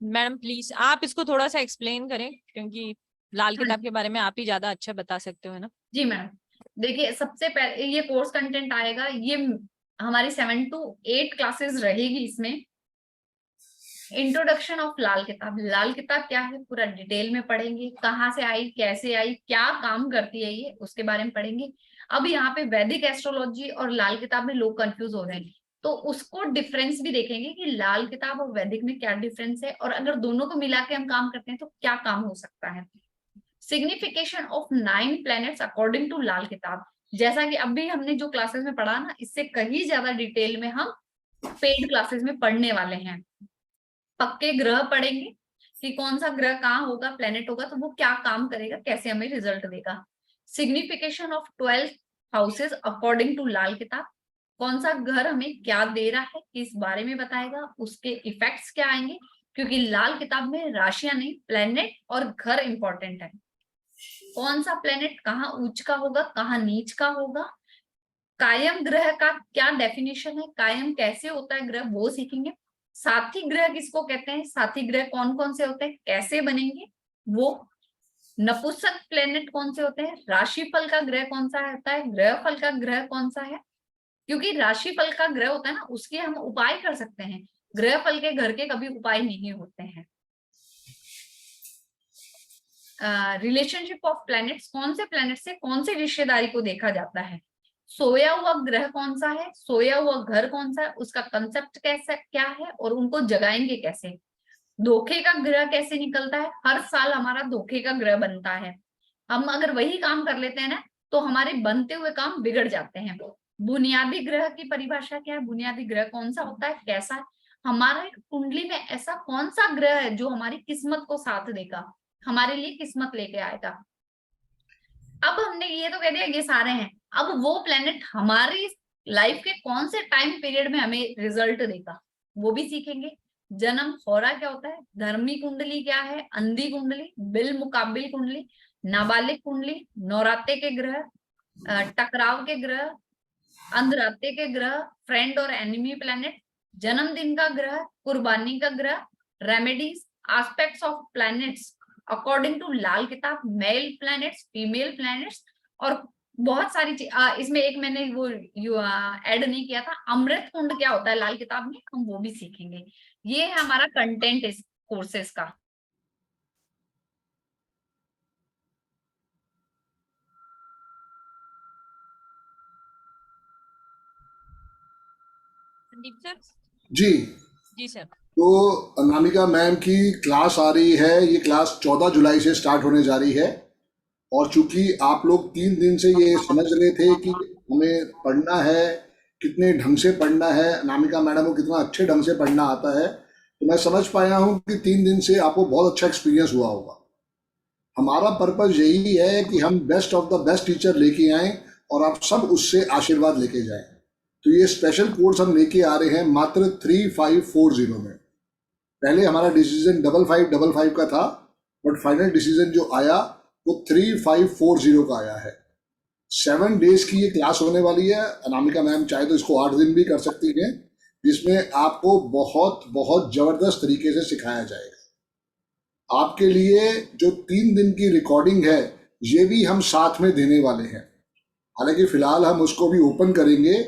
Madam please आप इसको थोड़ा सा एक्सप्लेन करें, क्योंकि लाल हाँ किताब के बारे में आप ही ज्यादा अच्छा बता सकते हो, है ना। जी मैम, देखिए सबसे पहले ये कोर्स कंटेंट आएगा, ये हमारी 7 to 8 क्लासेस रहेगी। इसमें इंट्रोडक्शन ऑफ लाल किताब, लाल किताब क्या है पूरा डिटेल में पढ़ेंगे, कहाँ से आई, कैसे आई, क्या काम करती है ये, उसके बारे में पढ़ेंगे। अब यहाँ पे वैदिक एस्ट्रोलॉजी और लाल किताब में लोग कंफ्यूज हो रहे हैं, तो उसको डिफरेंस भी देखेंगे कि लाल किताब और वैदिक में क्या डिफरेंस है, और अगर दोनों को मिला के हम काम करते हैं तो क्या काम हो सकता है। Signification of 9 planets according to Lal Kitab, जैसा कि अभी हमने जो क्लासेस में पढ़ा ना, इससे कहीं ज्यादा डिटेल में हम पेड क्लासेस में पढ़ने वाले हैं। पक्के ग्रह पढ़ेंगे कि कौन सा ग्रह कहाँ होगा, प्लेनेट होगा तो वो क्या काम करेगा, कैसे हमें रिजल्ट देगा। Signification of 12 houses according to Lal Kitab, कौन सा घर हमें क्या दे रहा है, किस बारे में बताएगा, उसके इफेक्ट्स क्या आएंगे, क्योंकि लाल किताब में राशियां नहीं, प्लेनेट और घर इंपॉर्टेंट है। कौन सा प्लेनेट कहाँ उच्च का होगा, कहाँ नीच का होगा, कायम ग्रह का क्या डेफिनेशन है, कायम कैसे होता है ग्रह, वो सीखेंगे। साथी ग्रह किसको कहते हैं, साथी ग्रह कौन कौन से होते हैं, कैसे बनेंगे वो। नपुंसक प्लेनेट कौन से होते हैं, राशिफल का ग्रह कौन सा होता है, ग्रह फल का ग्रह कौन सा है, क्योंकि राशिफल का ग्रह होता है ना, उसके हम उपाय कर सकते हैं, ग्रह फल के घर के कभी उपाय नहीं होते हैं। रिलेशनशिप ऑफ प्लैनेट्स, कौन से प्लैनेट से कौन से रिश्तेदारी को देखा जाता है। सोया हुआ ग्रह कौन सा है, सोया हुआ घर कौन सा है, उसका कंसेप्ट कैसा क्या है और उनको जगाएंगे कैसे। धोखे का ग्रह कैसे निकलता है, हर साल हमारा धोखे का ग्रह बनता है, हम अगर वही काम कर लेते हैं ना तो हमारे बनते हुए काम बिगड़ जाते हैं। बुनियादी ग्रह की परिभाषा क्या है, बुनियादी ग्रह कौन सा होता है, कैसा है, हमारा कुंडली में ऐसा कौन सा ग्रह है जो हमारी किस्मत को साथ देगा, हमारे लिए किस्मत लेके आएगा। अब हमने ये तो कह दिया ये सारे हैं, अब वो प्लेनेट हमारी लाइफ के कौन से टाइम पीरियड में हमें रिजल्ट देगा वो भी सीखेंगे। जन्म होरा क्या होता है, धर्मी कुंडली क्या है, अंधी कुंडली, बिल मुकाबिल कुंडली, नाबालिग कुंडली, नौराते के ग्रह, टकराव के ग्रह, अंधराते के ग्रह, फ्रेंड और एनिमी प्लेनेट, जन्मदिन का ग्रह, कुर्बानी का ग्रह, remedies, aspects of planets according to Lal Kitab, male planets, female planets, और बहुत सारी चीज। इसमें एक मैंने वो ऐड नहीं किया था, अमृत कुंड क्या होता है लाल किताब में, हम वो भी सीखेंगे। ये है हमारा कंटेंट इस कोर्सेस का। संदीप सर। जी जी सर। तो अनामिका मैम की क्लास आ रही है, ये क्लास 14 जुलाई से स्टार्ट होने जा रही है, और चूंकि आप लोग 3 दिन से ये समझ रहे थे कि हमें पढ़ना है, कितने ढंग से पढ़ना है, अनामिका मैडम को कितना अच्छे ढंग से पढ़ना आता है, तो मैं समझ पाया हूँ कि 3 दिन से आपको बहुत अच्छा एक्सपीरियंस हुआ होगा। हमारा पर्पज यही है कि हम best of the best teacher लेके आएं और आप सब उससे आशीर्वाद लेके जाएं। तो ये स्पेशल कोर्स हम लेके आ रहे हैं मात्र 3540 में। पहले हमारा डिसीजन 5555 का था, बट फाइनल डिसीजन जो आया वो 3540 का आया है। 7 डेज की ये क्लास होने वाली है। अनामिका मैम चाहे तो इसको 8 दिन भी कर सकती हैं, जिसमें आपको बहुत बहुत जबरदस्त तरीके से सिखाया जाएगा। आपके लिए जो 3 दिन की रिकॉर्डिंग है ये भी हम साथ में देने वाले हैं। हालांकि फिलहाल हम उसको भी ओपन करेंगे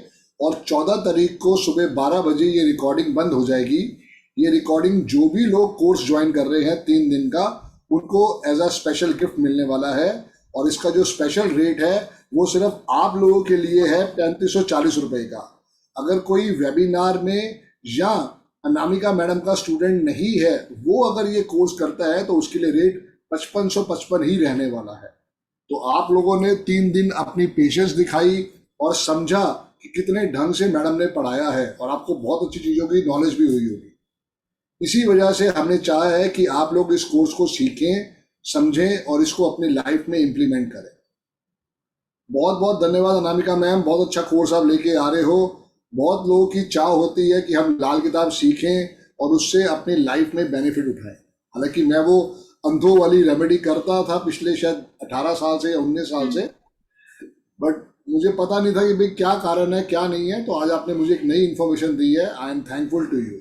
और 14 तारीख को सुबह 12 बजे ये रिकॉर्डिंग बंद हो जाएगी। ये रिकॉर्डिंग जो भी लोग कोर्स ज्वाइन कर रहे हैं 3 दिन का, उनको एज अ स्पेशल गिफ्ट मिलने वाला है। और इसका जो स्पेशल रेट है वो सिर्फ आप लोगों के लिए है 3540 रुपए का। अगर कोई वेबिनार में या अनामिका मैडम का स्टूडेंट नहीं है, वो अगर ये कोर्स करता है तो उसके लिए रेट 5555 ही रहने वाला है। तो आप लोगों ने 3 दिन अपनी पेशेंस दिखाई और समझा कि कितने ढंग से मैडम ने पढ़ाया है, और आपको बहुत अच्छी चीज़ों की नॉलेज भी हुई होगी। इसी वजह से हमने चाहा है कि आप लोग इस कोर्स को सीखें, समझें और इसको अपनी लाइफ में इम्प्लीमेंट करें। बहुत बहुत धन्यवाद अनामिका मैम, बहुत अच्छा कोर्स आप लेके आ रहे हो। बहुत लोगों की चाह होती है कि हम लाल किताब सीखें और उससे अपनी लाइफ में बेनिफिट उठाएं। हालांकि मैं वो अंधों वाली रेमेडी करता था पिछले शायद 18 साल से या 19 साल से, बट मुझे पता नहीं था कि भाई क्या कारण है क्या नहीं है। तो आज आपने मुझे एक नई इन्फॉर्मेशन दी है। I am thankful to you.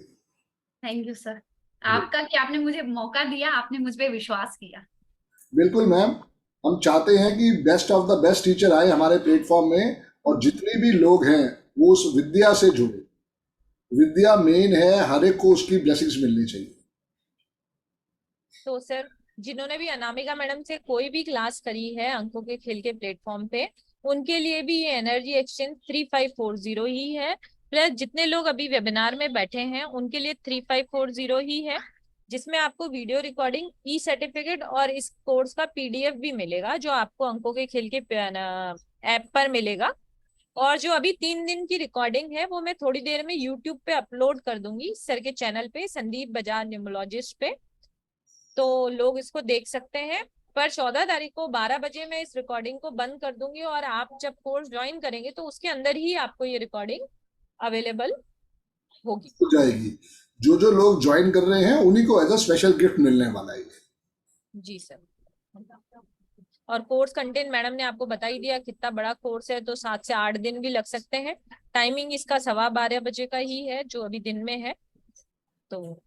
Thank you sir, आपका कि आपने मुझे मौका दिया, आपने मुझ पे विश्वास किया। बिल्कुल मैम, हम चाहते हैं कि best of the best teacher आए हमारे प्लेटफॉर्म में, और जितने भी लोग हैं वो उस विद्या से जुड़े। विद्या मेन है, हर एक को उसकी ब्लेसिंग्स मिलनी चाहिए। तो सर, जिन्होंने भी अनामिका मैडम से कोई भी क्लास करी है अंकों के खेल के प्लेटफॉर्म पे, उनके लिए भी ये एनर्जी एक्सचेंज 3540 ही है। प्लस जितने लोग अभी वेबिनार में बैठे हैं उनके लिए 3540 ही है, जिसमें आपको वीडियो रिकॉर्डिंग, ई सर्टिफिकेट और इस कोर्स का पीडीएफ भी मिलेगा, जो आपको अंकों के खेल के ऐप पर मिलेगा। और जो अभी 3 दिन की रिकॉर्डिंग है वो मैं थोड़ी देर में यूट्यूब पे अपलोड कर दूंगी सर के चैनल पे, संदीप बजाज न्यूमरोलॉजिस्ट पे, तो लोग इसको देख सकते हैं। पर 14 तारीख को 12 बजे मैं इस रिकॉर्डिंग को बंद कर दूंगी, और आप जब कोर्स ज्वाइन करेंगे तो उसके अंदर ही आपको ये रिकॉर्डिंग अवेलेबल होगी, हो जाएगी। जो जो लोग ज्वाइन कर रहे हैं उन्हीं को एज अ स्पेशल गिफ्ट मिलने वाला है। जी सर। और कोर्स कंटेंट मैडम ने आपको बता ही दिया, कितना बड़ा कोर्स है, तो 7 से 8 दिन भी लग सकते हैं। टाइमिंग इसका 12:15 बजे का ही है जो अभी दिन में है। तो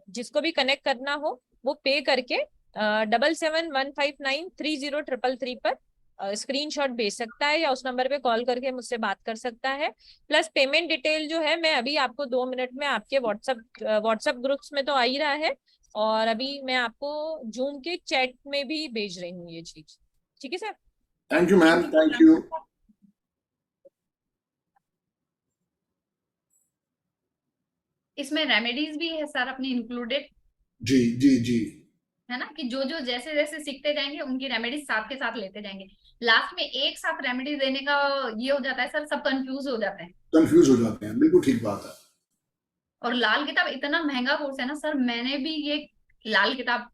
जिसको भी कनेक्ट करना हो वो पे करके 7715930333 पर स्क्रीनशॉट भेज सकता है, या उस नंबर पे कॉल करके मुझसे बात कर सकता है। प्लस पेमेंट डिटेल जो है मैं अभी आपको 2 मिनट में आपके व्हाट्सएप ग्रुप्स में तो आ ही रहा है, और अभी मैं आपको जूम के चैट में भी भेज रही हूँ ये चीज। ठीक है sir? Thank you ma'am, thank you. इसमें रेमेडीज भी है सर अपनी इंक्लूडेड, जी जी जी। है ना, कि जो जो जैसे जैसे सीखते जाएंगे उनकी रेमेडीज साथ के साथ लेते जाएंगे। लास्ट में एक साथ रेमेडी देने का ये हो जाता है सर, सब कंफ्यूज हो जाते हैं। कंफ्यूज हो जाते हैं, बिल्कुल ठीक बात है। और लाल किताब इतना महंगा कोर्स है ना सर, मैंने भी ये लाल किताब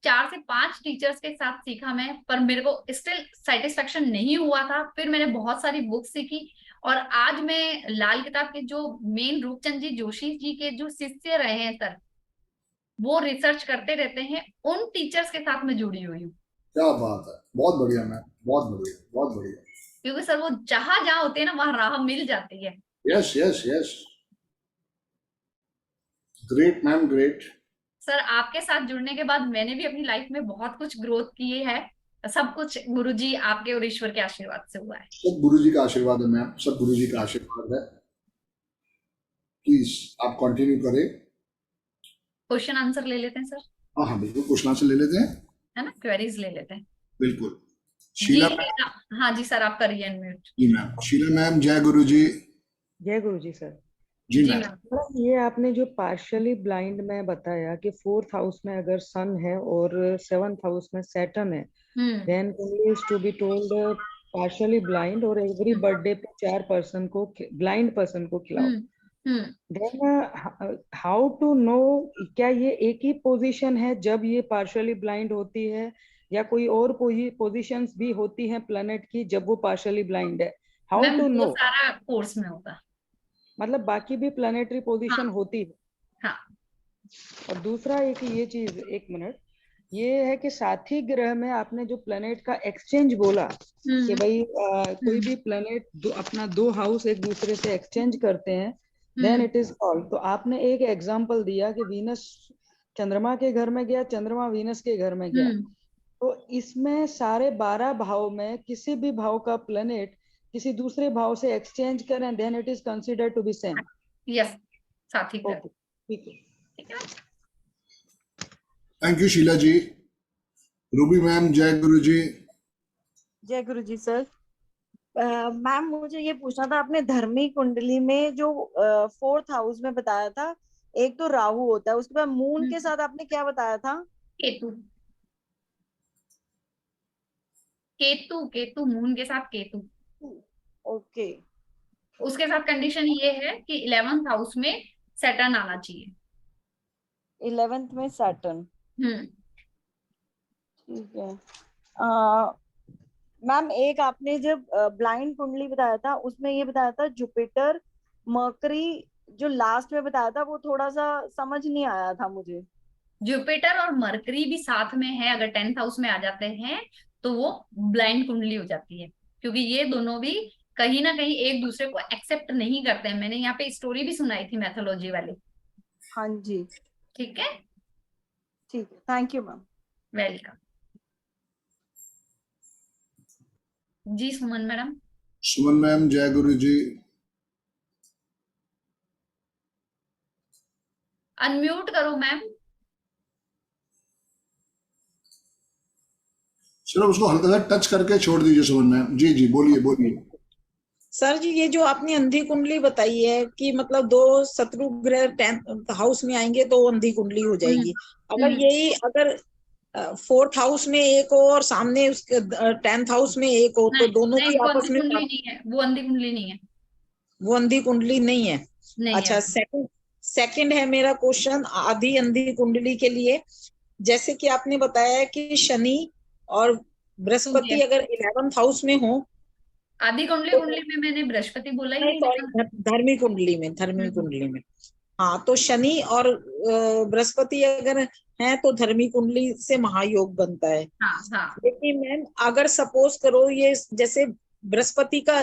4 से 5 टीचर्स के साथ सीखा मैं, पर मेरे को स्टिल सेटिस्फेक्शन नहीं हुआ था। फिर मैंने बहुत सारी बुक सीखी, और आज मैं लाल किताब के जो मेन रूपचंद जी जोशी जी के जो शिष्य रहे हैं सर, वो रिसर्च करते रहते हैं, उन टीचर्स के साथ मैं जुड़ी हुई हूँ। क्या बात है, बहुत बढ़िया मैम, बहुत बढ़िया, बहुत बढ़िया। क्योंकि सर वो जहां जहां होते हैं ना वहां राह मिल जाती है। Yes yes yes, great ma'am, great. Sir आपके साथ जुड़ने के बाद मैंने भी अपनी लाइफ में बहुत कुछ ग्रोथ की है। सब कुछ गुरुजी आपके और ईश्वर के आशीर्वाद से हुआ है। सब गुरुजी का आशीर्वाद है मैम, सब गुरुजी का आशीर्वाद है। प्लीज आप कंटिन्यू करें। क्वेश्चन आंसर ले लेते हैं सर। हाँ हाँ बिल्कुल, क्वेश्चन आंसर ले लेते हैं, है ना, क्वेरीज ले लेते हैं। बिल्कुल। जी शीला हाँ जी सर, आप करिए अनम्यूट। जी मैम। शीला मैम, जय गुरु जी। जय गुरु जी सर। जी जी मैम। मैम। ये आपने जो पार्शियली ब्लाइंड में बताया कि 4th हाउस में अगर सन है और 7th हाउस में सैटर्न है, then only is to be told partially blind, और एवरी बर्थडे पे 4 पर्सन को, ब्लाइंड पर्सन को खिलाओ। then how to know, क्या ये एक ही पोजीशन है जब ये पार्शियली ब्लाइंड होती है, या कोई और पोजीशंस भी होती हैं प्लैनेट की जब वो पार्शियली ब्लाइंड है? How to know? सारा कोर्स में होगा, मतलब बाकी भी प्लैनेटरी पोजीशन होती है। हाँ। और दूसरा एक ये चीज, एक मिनट, ये है कि साथी ग्रह में आपने जो प्लैनेट का एक्सचेंज बोला कि भाई कोई भी प्लैनेट अपना 2 हाउस एक दूसरे से एक्सचेंज करते हैं, देन इट इज कॉल्ड। तो आपने एक एग्जांपल दिया कि वीनस चंद्रमा के घर में गया, चंद्रमा वीनस के घर में गया। तो इसमें सारे 12 भाव में किसी भी भाव का प्लैनेट किसी दूसरे भाव से एक्सचेंज करें, then it is considered to be same. Yes, साथी ग्रह। ओके, ठीक है। ठीक है। Thank you Sheela ji. Ruby ma'am, जय गुरु जी। जय गुरु जी सर। मैम मुझे ये पूछना था, आपने धर्मी कुंडली में जो 4th हाउस में बताया था, एक तो राहु होता है, उसके बाद मून के साथ आपने क्या बताया था? केतु। केतु, केतु मून के साथ केतु, ओके। उसके साथ कंडीशन ये है कि 11th हाउस में सैटर्न आना चाहिए। 11th में सैटर्न, हम्म। ठीक है। मैम एक आपने जब ब्लाइंड कुंडली बताया था उसमें ये बताया था जुपिटर मरकरी, जो लास्ट में बताया था वो थोड़ा सा समझ नहीं आया था मुझे। जुपिटर और मरकरी भी साथ में है, अगर 10th हाउस में आ जाते हैं तो वो ब्लाइंड कुंडली हो जाती है, क्योंकि ये दोनों भी कहीं ना कहीं एक दूसरे को एक्सेप्ट नहीं करते हैं। मैंने यहाँ पे स्टोरी भी सुनाई थी मैथोलॉजी वाली। हाँ जी, ठीक है, ठीक है, थैंक यू मैम। वेलकम। जी सुमन मैडम। सुमन मैम, जय गुरु जी। अनम्यूट करो मैम। चलो उसको हल्का सा टच करके छोड़ दीजिए सुमन मैम। जी जी बोलिए बोलिए। सर जी, ये जो आपने अंधी कुंडली बताई है कि मतलब 2 शत्रु ग्रह 10th हाउस में आएंगे तो अंधी कुंडली हो जाएगी, अगर यही अगर 4th हाउस में एक हो और सामने उसके 10th हाउस में एक हो तो दोनों नहीं, की वो आपस अंधी में कुंडली नहीं है, वो अंधी कुंडली नहीं है। वो अंधी कुंडली नहीं है। नहीं अच्छा, है। सेकंड है मेरा क्वेश्चन आधी अंधी कुंडली के लिए, जैसे कि आपने बताया कि शनि और बृहस्पति अगर 11th हाउस में हो। आधी कुंडली कुंडली में मैंने बृहस्पति बोला ही नहीं, सॉरी, धर्मी कुंडली में, धर्मी कुंडली में। हाँ, तो शनि और बृहस्पति अगर है तो धर्मी कुंडली से महायोग बनता है। हाँ। लेकिन मैम अगर सपोज करो ये जैसे बृहस्पति का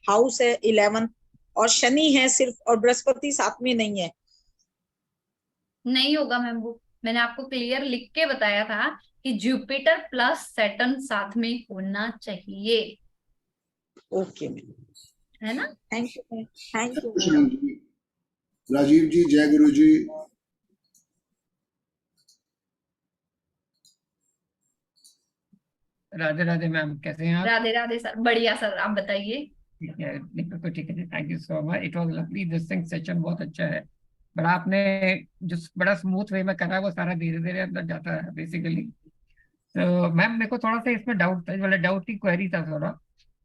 हाउस है 11 और शनि है सिर्फ और बृहस्पति साथ में नहीं है, नहीं होगा मैम। वो मैंने आपको क्लियर लिख के बताया था कि जुपिटर प्लस सैटर्न साथ में होना चाहिए। ओके मैम, है ना। Thank you, thank you. Rajeev ji, जय गुरु जी। राधे राधे मैम, कैसे हैं आप? राधे राधे सर, बढ़िया सर, आप बताइए। ठीक है, बिल्कुल ठीक है, thank you so much, it was lovely, this thing session बहुत अच्छा है। बड़ा आपने जो बड़ा स्मूथ वे में करा है वो सारा धीरे धीरे अंदर जाता है बेसिकली। तो मैम मेरे को थोड़ा सा इसमें डाउट था, मतलब डाउट की क्वेरी था थोड़ा,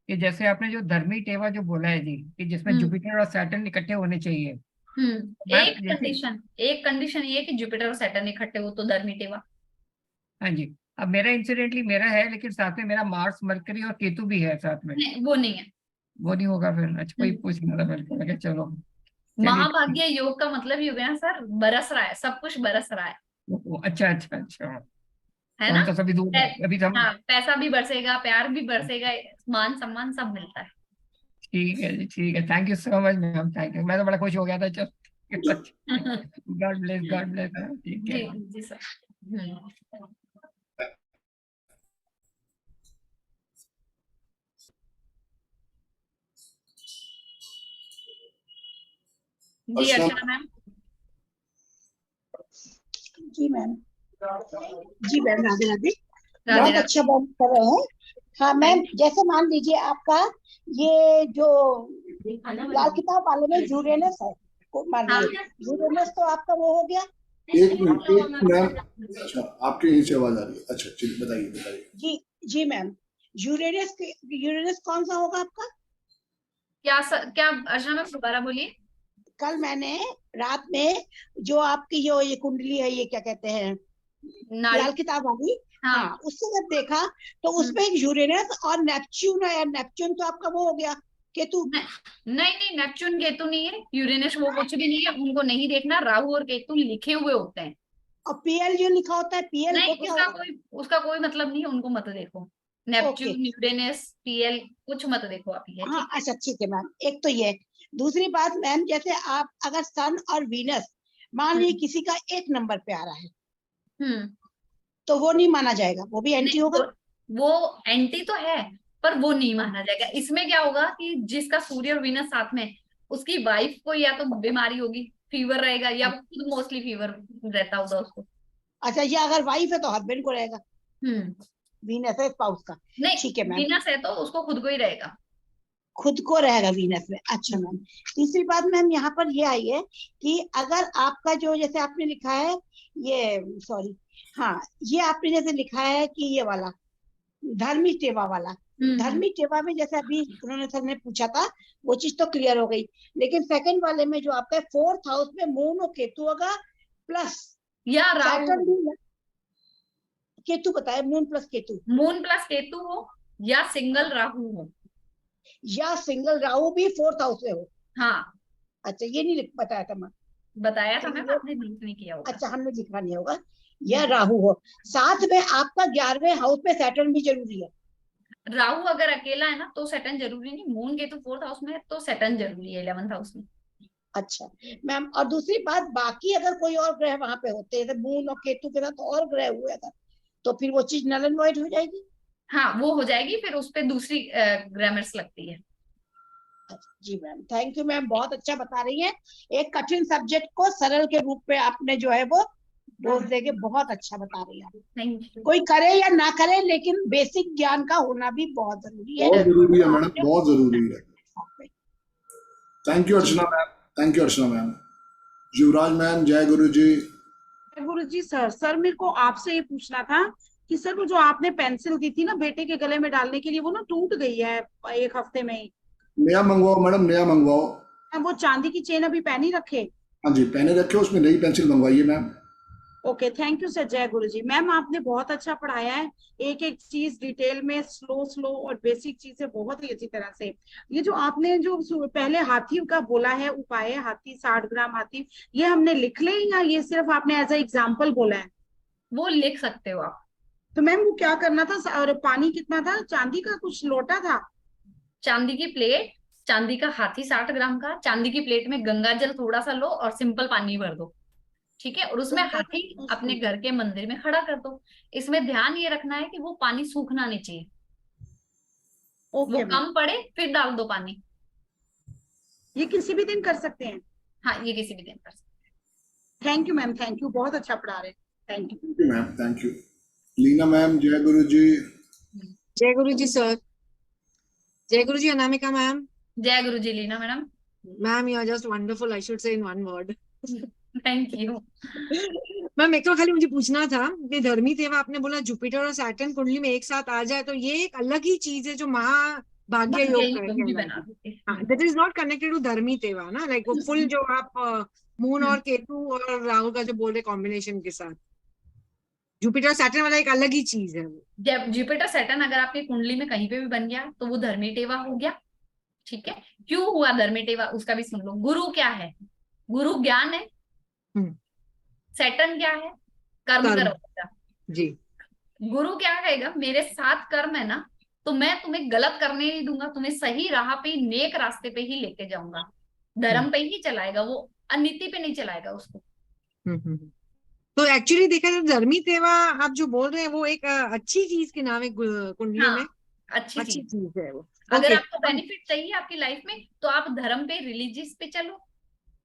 कि जैसे आपने जो धर्मी टेवा जो बोला है जी, कि जिसमें जुपिटर और सैटर्न इकट्ठे होने चाहिए। एक कंडीशन ये कि जुपिटर और सैटर्न इकट्ठे हो तो धर्मी टेवा। हाँ जी। अब मेरा इंसिडेंटली मेरा है, लेकिन साथ में मेरा मार्स मरकरी और केतु भी है साथ में। नहीं, वो नहीं है। वो नहीं होगा फिर? अच्छा, कोई पूछ रहा था, बिल्कुल लगे चलो। महाभाग्य योग का मतलब ही हो गया सर, बरस रहा है, सब कुछ बरस रहा है। अच्छा अच्छा अच्छा, है ना। तो सभी दूर अभी हम। हाँ, पैसा भी बरसेगा, प्यार भी बरसेगा, मान सम्मान सब मिलता है। ठीक है जी, ठीक है, thank you so much ma'am, thank you. मैं तो बड़ा खुश हो गया था। चल गॉड ब्लेस, गॉड ब्लेस। ठीक है जी सर। जी अर्चना मैम। जी मैम, जी मैम, राधे राधे, बहुत अच्छा बात कर रहे हैं। हाँ मैम, जैसे मान लीजिए आपका ये जो लाल किताब वाले में यूरेनस है, मान लीजिए यूरेनस तो आपका वो हो गया। एक मिनट मैम, अच्छा आपके यहीं से आवाज आ रही है। अच्छा चलिए बताइए बताइए। जी मैम, यूरेनस कौन सा होगा आपका? क्या अर्चना मैम दोबारा बोलिए। कल मैंने रात में जो आपकी जो ये कुंडली है, ये क्या कहते हैं, लाल किताब वाली, हाँ, उससे जब देखा तो उसमें यूरेनस और नेपच्यून है। नेपच्यून तो आपका वो हो गया केतु। नहीं, नेपच्यून केतु नहीं है, यूरेनस वो कुछ भी नहीं है, उनको नहीं देखना। राहु और केतु लिखे हुए होते हैं। और पीएल जो लिखा होता है, पीएल नहीं, उसका कोई मतलब नहीं है, उनको मत देखो। नेपच्यून, यूरेनस, पीएल कुछ मत देखो आप ये। हाँ, अच्छा ठीक है मैम, एक तो ये। दूसरी बात मैम, जैसे आप अगर सन और वीनस मान लीजिए किसी का 1 नंबर पे आ रहा है, तो वो नहीं माना जाएगा, वो भी एंटी होगा। वो एंटी तो है पर वो नहीं माना जाएगा। इसमें क्या होगा कि जिसका सूर्य और वीनस साथ में, उसकी वाइफ को या तो बीमारी होगी, फीवर रहेगा, या खुद मोस्टली फीवर रहता होगा उसको। अच्छा, ये अगर वाइफ है तो हस्बैंड को रहेगा, वीनस है स्पाउस का। नहीं, ठीक है मैम, वीनस है तो उसको खुद को ही रहेगा, खुद को रहेगा वीनस में। अच्छा मैम, तीसरी बात मैम यहाँ पर ये आई है कि अगर आपका जो, जैसे आपने लिखा है ये, सॉरी, हाँ, ये आपने जैसे लिखा है कि ये वाला धर्मी टेवा वाला। धर्मी टेवा में जैसे अभी उन्होंने सर ने पूछा था वो चीज तो क्लियर हो गई, लेकिन सेकंड वाले में जो आपका 4th हाउस में मून और केतु होगा प्लस या राहु, सैटर्न भी, केतु बताया, moon plus Ketu, moon plus Ketu हो या सिंगल राहु हो, या सिंगल राहु भी 4th हाउस में हो। हाँ अच्छा ये नहीं बताया था मैं, बताया था मैम, आपने नोट नहीं किया होगा। अच्छा हमने लिखा नहीं होगा। या राहु हो, साथ में आपका 11वें हाउस में सैटर्न भी जरूरी है। राहु अगर अकेला है ना तो सैटर्न जरूरी नहीं, मून केतु 4th हाउस में है तो सैटर्न जरूरी है 11th हाउस में। अच्छा मैम, और दूसरी बात, बाकी अगर कोई और ग्रह वहां पे होते हैं, मून और केतु के साथ और ग्रह हुए अगर, तो फिर वो चीज नल एंड वॉइड हो जाएगी। हाँ वो हो जाएगी, फिर उस पे दूसरी ग्रामर्स लगती है। जी मैम, थैंक यू मैम, बहुत अच्छा बता रही हैं। एक कठिन सब्जेक्ट को सरल के रूप में आपने जो है वो बोल देके बहुत अच्छा बता रही है। Thank you. कोई करे या ना करे, लेकिन बेसिक ज्ञान का होना भी बहुत जरूरी है। बहुत जरूरी है मैडम, बहुत जरूरी है। Thank you Archana ma'am, thank you Archana ma'am. Yuvraj ma'am, जय गुरु जी। गुरु जी सर मेरे को आपसे ये पूछना था कि सर वो जो आपने पेंसिल दी थी ना बेटे के गले में डालने के लिए, वो ना टूट गई है 1 हफ्ते में ही। नया मंगवाओ मैडम, नया मंगवाओ। वो चांदी की चेन अभी पहनी रखे? हाँ जी पहने रखे, उसमें नई पेंसिल मंगवाइए ma'am. Okay thank you sir, जय गुरु जी। मैम आपने बहुत अच्छा पढ़ाया है, एक एक चीज डिटेल में, स्लो और बेसिक चीजें बहुत ही अच्छी तरह से। ये जो आपने जो पहले हाथी का बोला है उपाय, हाथी 60 ग्राम हाथी, ये हमने लिख ले या ये सिर्फ आपने एज ए एग्जाम्पल बोला है? वो लिख सकते हो आप। तो मैम वो क्या करना था, और पानी कितना था? चांदी का कुछ लोटा था? चांदी की प्लेट, चांदी का हाथी 60 ग्राम का, चांदी की प्लेट में गंगा जल थोड़ा सा लो और सिंपल पानी भर दो, ठीक है, और उसमें हाथी अपने घर के मंदिर में खड़ा कर दो। इसमें ध्यान ये रखना है कि वो पानी सूखना नहीं चाहिए, वो कम पड़े फिर डाल दो पानी। ये किसी भी दिन कर सकते हैं? हाँ ये किसी भी दिन कर सकते हैं। Thank you ma'am, thank you, बहुत अच्छा पढ़ा रहे हैं, thank you ma'am, thank you. Leena ma'am, जय गुरु जी। जय गुरु जी सर। जय गुरु जी अनामिका मैम। जय गुरु जी Leena madam. Ma'am you are just wonderful, I should say in one word. Thank you ma'am. एक तो खाली मुझे पूछना था कि धर्मी तेवा आपने बोला जुपिटर और सैटर्न कुंडली में एक साथ आ जाए तो ये एक अलग ही चीज है जो महाभाग्य योग, that is not connected to धर्मी तेवा ना, लाइक वो फुल जो आप मून और केतु और राहु का जो बोल रहे कॉम्बिनेशन के साथ, जुपिटर सैटर्न वाला एक अलग ही चीज है वो। जब जुपिटर सैटर्न अगर आपकी कुंडली में कहीं पे भी बन गया तो वो धर्मी टेवा हो गया, ठीक है। क्यों हुआ धर्मी टेवा उसका भी सुन लो। गुरु क्या है? गुरु ज्ञान है। सैटर्न क्या है? कर्म करोगा जी। गुरु क्या कहेगा, मेरे साथ कर्म है ना तो मैं तुम्हें गलत करने नहीं दूंगा, तुम्हें सही राह पे, नेक रास्ते पे ही लेके जाऊंगा, धर्म पे ही चलाएगा, वो अनीति पे नहीं चलाएगा उसको। तो एक्चुअली देखा जाए धर्मी तेवा आप जो बोल रहे हैं वो एक अच्छी चीज के नाम है कुंडली में, अच्छी चीज है वो। अगर आपको बेनिफिट चाहिए आपकी लाइफ में तो आप धर्म पे, रिलीजियस पे चलो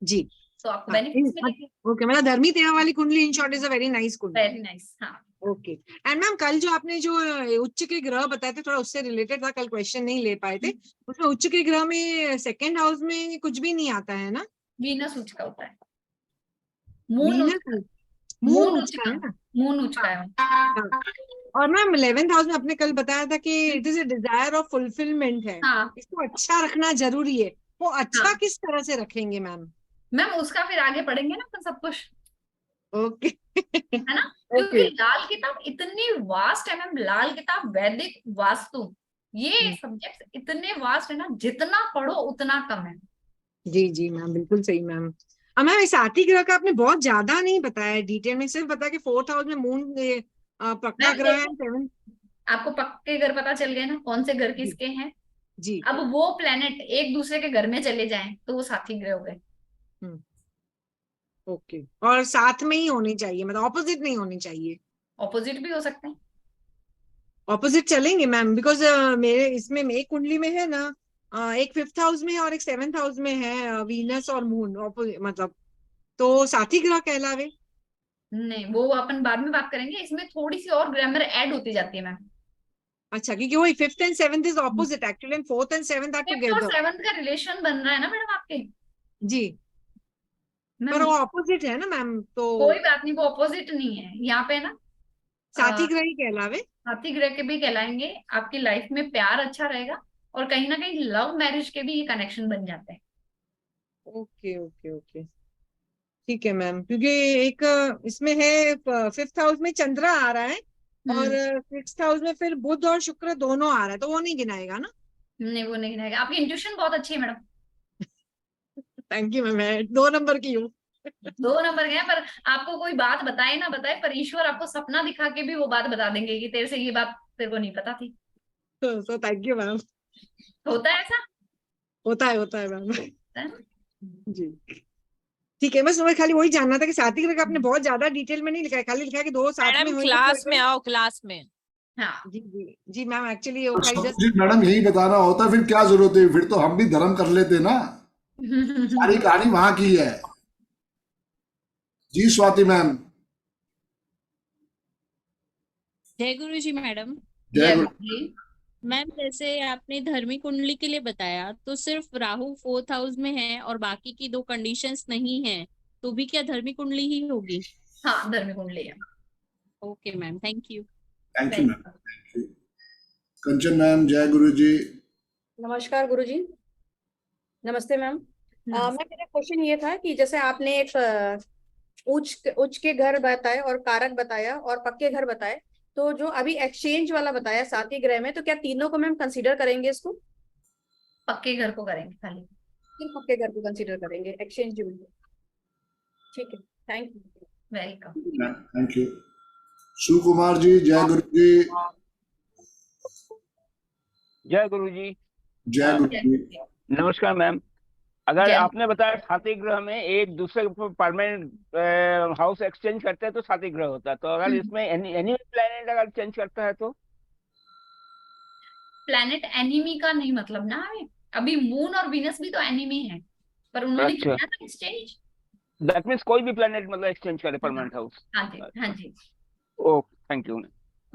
जी, तो आपको बेनिफिट मिलेंगे। ओके, मतलब धर्मी तेवा वाली कुंडली in short is a very nice कुंडली। वेरी नाइस, हाँ। ओके। एंड मैम कल जो आपने जो उच्च के ग्रह बताए थे थोड़ा उससे रिलेटेड था, कल क्वेश्चन नहीं ले पाए थे, उसमें उच्च के ग्रह में सेकंड हाउस में कुछ भी नहीं आता है ना? वीनस उच्च का होता है, मून उच्च का है ना, मून उच्च का है। और मैम 11th हाउस में आपने कल बताया था कि it is a desire of fulfilment है, इसको अच्छा रखना जरूरी है। वो अच्छा किस तरह से रखेंगे मैम? मैम उसका फिर आगे पढ़ेंगे ना अपन सब कुछ। ओके है ना, क्योंकि लाल किताब इतनी वास्ट है मैम, लाल किताब, वैदिक वास्तु, ये सब्जेक्ट्स इतने वास्ट है ना, जितना पढ़ो उतना कम है। जी जी मैम, बिल्कुल सही मैम। मैम इस आती ग्रह का आपने बहुत ज्यादा नहीं बताया डिटेल में, सिर्फ बताया कि 4th हाउस में मून पक्का ग्रह है। आपको पक्के घर पता चल गए ना, कौन से घर किसके हैं जी। अब वो प्लेनेट एक दूसरे के घर में चले जाएं तो वो साथी ग्रह हो गए। ओके, और साथ में ही होनी चाहिए, मतलब ऑपोजिट नहीं होनी चाहिए? ऑपोजिट भी हो सकते हैं। ऑपोजिट चलेंगे मैम, बिकॉज मेरे इसमें एक कुंडली में है ना, एक 5th हाउस में और एक 7th हाउस में है वीनस और मून, मतलब तो साथी ग्रह कहलावे? नहीं, वो अपन बाद में बात करेंगे, इसमें थोड़ी सी और ग्रामर ऐड होती जाती है मैम। अच्छा, क्योंकि वो 5th and 7th is opposite actually, and 4th and 7th are together. 5th और 7th का रिलेशन बन रहा है ना मैडम आपके जी, पर वो ऑपोजिट है ना मैम, तो कोई बात नहीं, वो ऑपोजिट नहीं है यहाँ पे ना, साथी ग्रह ही कहलावे। साथी ग्रह के भी कहलाएंगे। आपकी लाइफ में प्यार अच्छा रहेगा और कहीं ना कहीं लव मैरिज के भी ये कनेक्शन बन जाते हैं। ओके ओके ओके, ठीक है मैम, क्योंकि एक इसमें है 5th हाउस में चंद्रा आ रहा है और 6th हाउस में फिर बुध और शुक्र दोनों आ रहा है, तो वो नहीं गिनाएगा ना? नहीं, वो नहीं रहेगा। आपकी इंट्यूशन बहुत अच्छी है मैडम। थैंक यू मैम, मैं 2 नंबर की हूँ। 2 नंबर के हैं, पर आपको कोई बात बताए ना बताए, पर ईश्वर आपको सपना दिखा के भी वो बात बता देंगे कि तेरे से ये बात तेरे को नहीं पता थी। So thank you ma'am. होता है ऐसा? होता है मैम। जी ठीक है, बस मैं खाली वही जानना था कि साथी ग्रह का आपने बहुत ज्यादा डिटेल में नहीं लिखा है, खाली लिखा है कि 2 साथ में मैडम होंगे। क्लास में आओ, क्लास में। हाँ जी जी जी मैम, एक्चुअली जी मैडम यही बताना होता, फिर क्या जरूरत है, फिर तो हम भी धर्म कर लेते ना। सारी कहानी वहां की है। जी स्वाति मैम। जय गुरु जी मैडम। जय गुरु। मैम जैसे आपने धर्मी कुंडली के लिए बताया, तो सिर्फ राहु 4th हाउस में है और बाकी की 2 कंडीशंस नहीं है, तो भी क्या धर्मी कुंडली ही होगी? हाँ, धर्मी कुंडली है। Okay ma'am, thank you. Thank you ma'am, thank you. Kanchan ma'am, जय गुरु जी। नमस्कार गुरुजी। नमस्ते मैम। मैम मेरा क्वेश्चन ये था कि जैसे आपने एक उच्च के घर बताए और कारक बताया और पक्के घर बताए, तो जो अभी एक्सचेंज वाला बताया साथी ग्रह में, तो क्या तीनों को मैम कंसीडर करेंगे इसको? पक्के घर को करेंगे खाली। सिर्फ पक्के घर को कंसीडर करेंगे, एक्सचेंज में। ठीक है, thank you. Welcome. Thank you. Sukumar ji, जय गुरु जी। जय गुरु जी। जय गुरु जी। नमस्कार मैम। अगर आपने बताया साथी ग्रह में एक दूसरे परमानेंट हाउस एक्सचेंज करते हैं तो साथी ग्रह होता है, तो अगर इसमें एनी प्लैनेट अगर चेंज करता है तो? प्लैनेट एनिमी का नहीं मतलब ना हमें, अभी मून और वीनस भी तो एनिमी है, पर उन्होंने किया था एक्सचेंज। दैट मीन्स कोई भी प्लैनेट मतलब एक्सचेंज करे परमानेंट हाउस। हाँ जी, हाँ जी। Okay, thank you.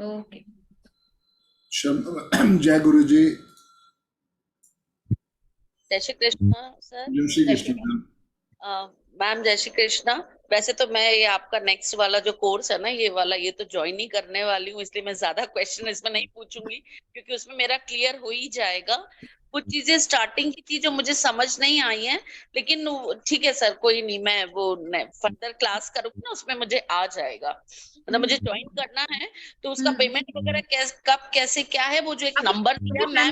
ओके। जय गुरु जी। जय श्री कृष्ण सर। जय श्री कृष्ण मैम। जय श्री कृष्ण। वैसे तो मैं ये आपका नेक्स्ट वाला जो कोर्स है ना, ये वाला, ये तो ज्वाइन ही करने वाली हूँ, इसलिए मैं ज्यादा क्वेश्चन इसमें नहीं पूछूंगी क्योंकि उसमें मेरा क्लियर हो ही जाएगा। कुछ चीजें स्टार्टिंग की थी जो मुझे समझ नहीं आई हैं, लेकिन ठीक है सर, कोई नहीं, मैं वो फर्दर क्लास करूंगी ना, उसमें मुझे आ जाएगा। मतलब मुझे ज्वाइन करना है तो उसका पेमेंट वगैरह कब कैसे क्या है, वो जो एक नंबर मैम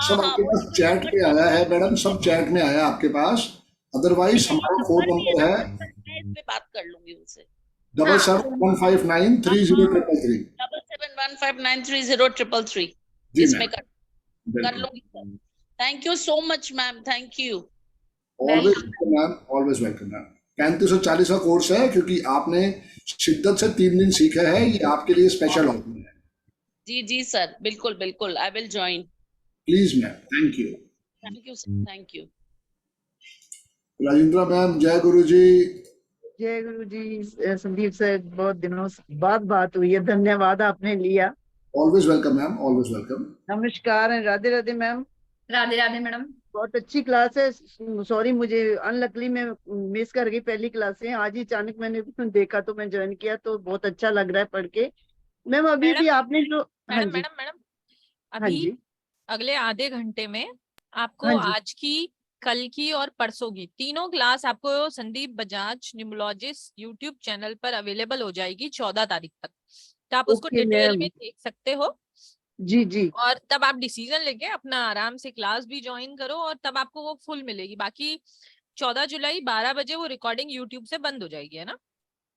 सब आपके पास चैट पे आया है मैडम, सब चैट में आया आपके पास। अदरवाइज हमारा फोन नंबर है, मैं इस पे बात कर लूंगी उनसे। 7715930333। 7715930333 इसमें कर लूंगी sir. Thank you so much ma'am, thank you. Always welcome ma'am, always welcome ma'am. 3540 का कोर्स है, क्योंकि आपने शिद्दत से 3 दिन सीखा है, ये आपके लिए स्पेशल ऑफर है। जी जी सर, बिल्कुल बिल्कुल, I will join. Please ma'am, thank you. Thank you sir, thank you. Rajendra ma'am, जय गुरु जी। जय गुरु जी। संदीप सर, बहुत दिनों बाद बात हुई है, धन्यवाद आपने लिया। Always welcome ma'am, always welcome. नमस्कार, राधे राधे मैम। राधे राधे मैडम। बहुत अच्छी क्लास है। सॉरी, मुझे अनलकली मैं मिस कर गई पहली क्लास से। आज ही अचानक मैंने देखा तो मैं ज्वाइन किया, तो बहुत अच्छा लग रहा है पढ़ के। मैम अभी भी आपने जो मैडम अभी अगले आधे घंटे में आपको आज की, कल की और परसों की तीनों क्लास आपको Sandeep Bajaj numerologist YouTube channel पर अवेलेबल हो जाएगी 14 तारीख तक, तो आप उसको डिटेल में देख सकते हो। जी जी। और तब आप डिसीजन लेके अपना आराम से क्लास भी ज्वाइन करो और तब आपको वो फुल मिलेगी। बाकी 14 जुलाई 12 बजे वो रिकॉर्डिंग यूट्यूब से बंद हो जाएगी, है ना?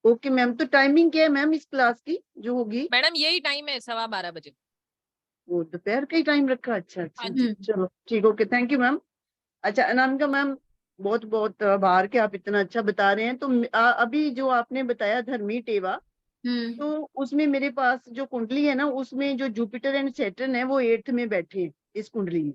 ओके मैम, तो टाइमिंग क्या है मैम इस क्लास की जो होगी? मैडम यही टाइम है, 12:15 बजे। वो दोपहर का ही टाइम रखा? अच्छा अच्छा, चलो ठीक, ओके, थैंक यू मैम। अच्छा अनामिका मैम, बहुत बहुत आभार कि आप इतना अच्छा बता रहे हैं। तो अभी जो आपने बताया धर्मी टेवा, तो उसमें मेरे पास जो कुंडली है ना, उसमें जो जुपिटर एंड सैटर्न है वो 8th में बैठे हैं इस कुंडली में।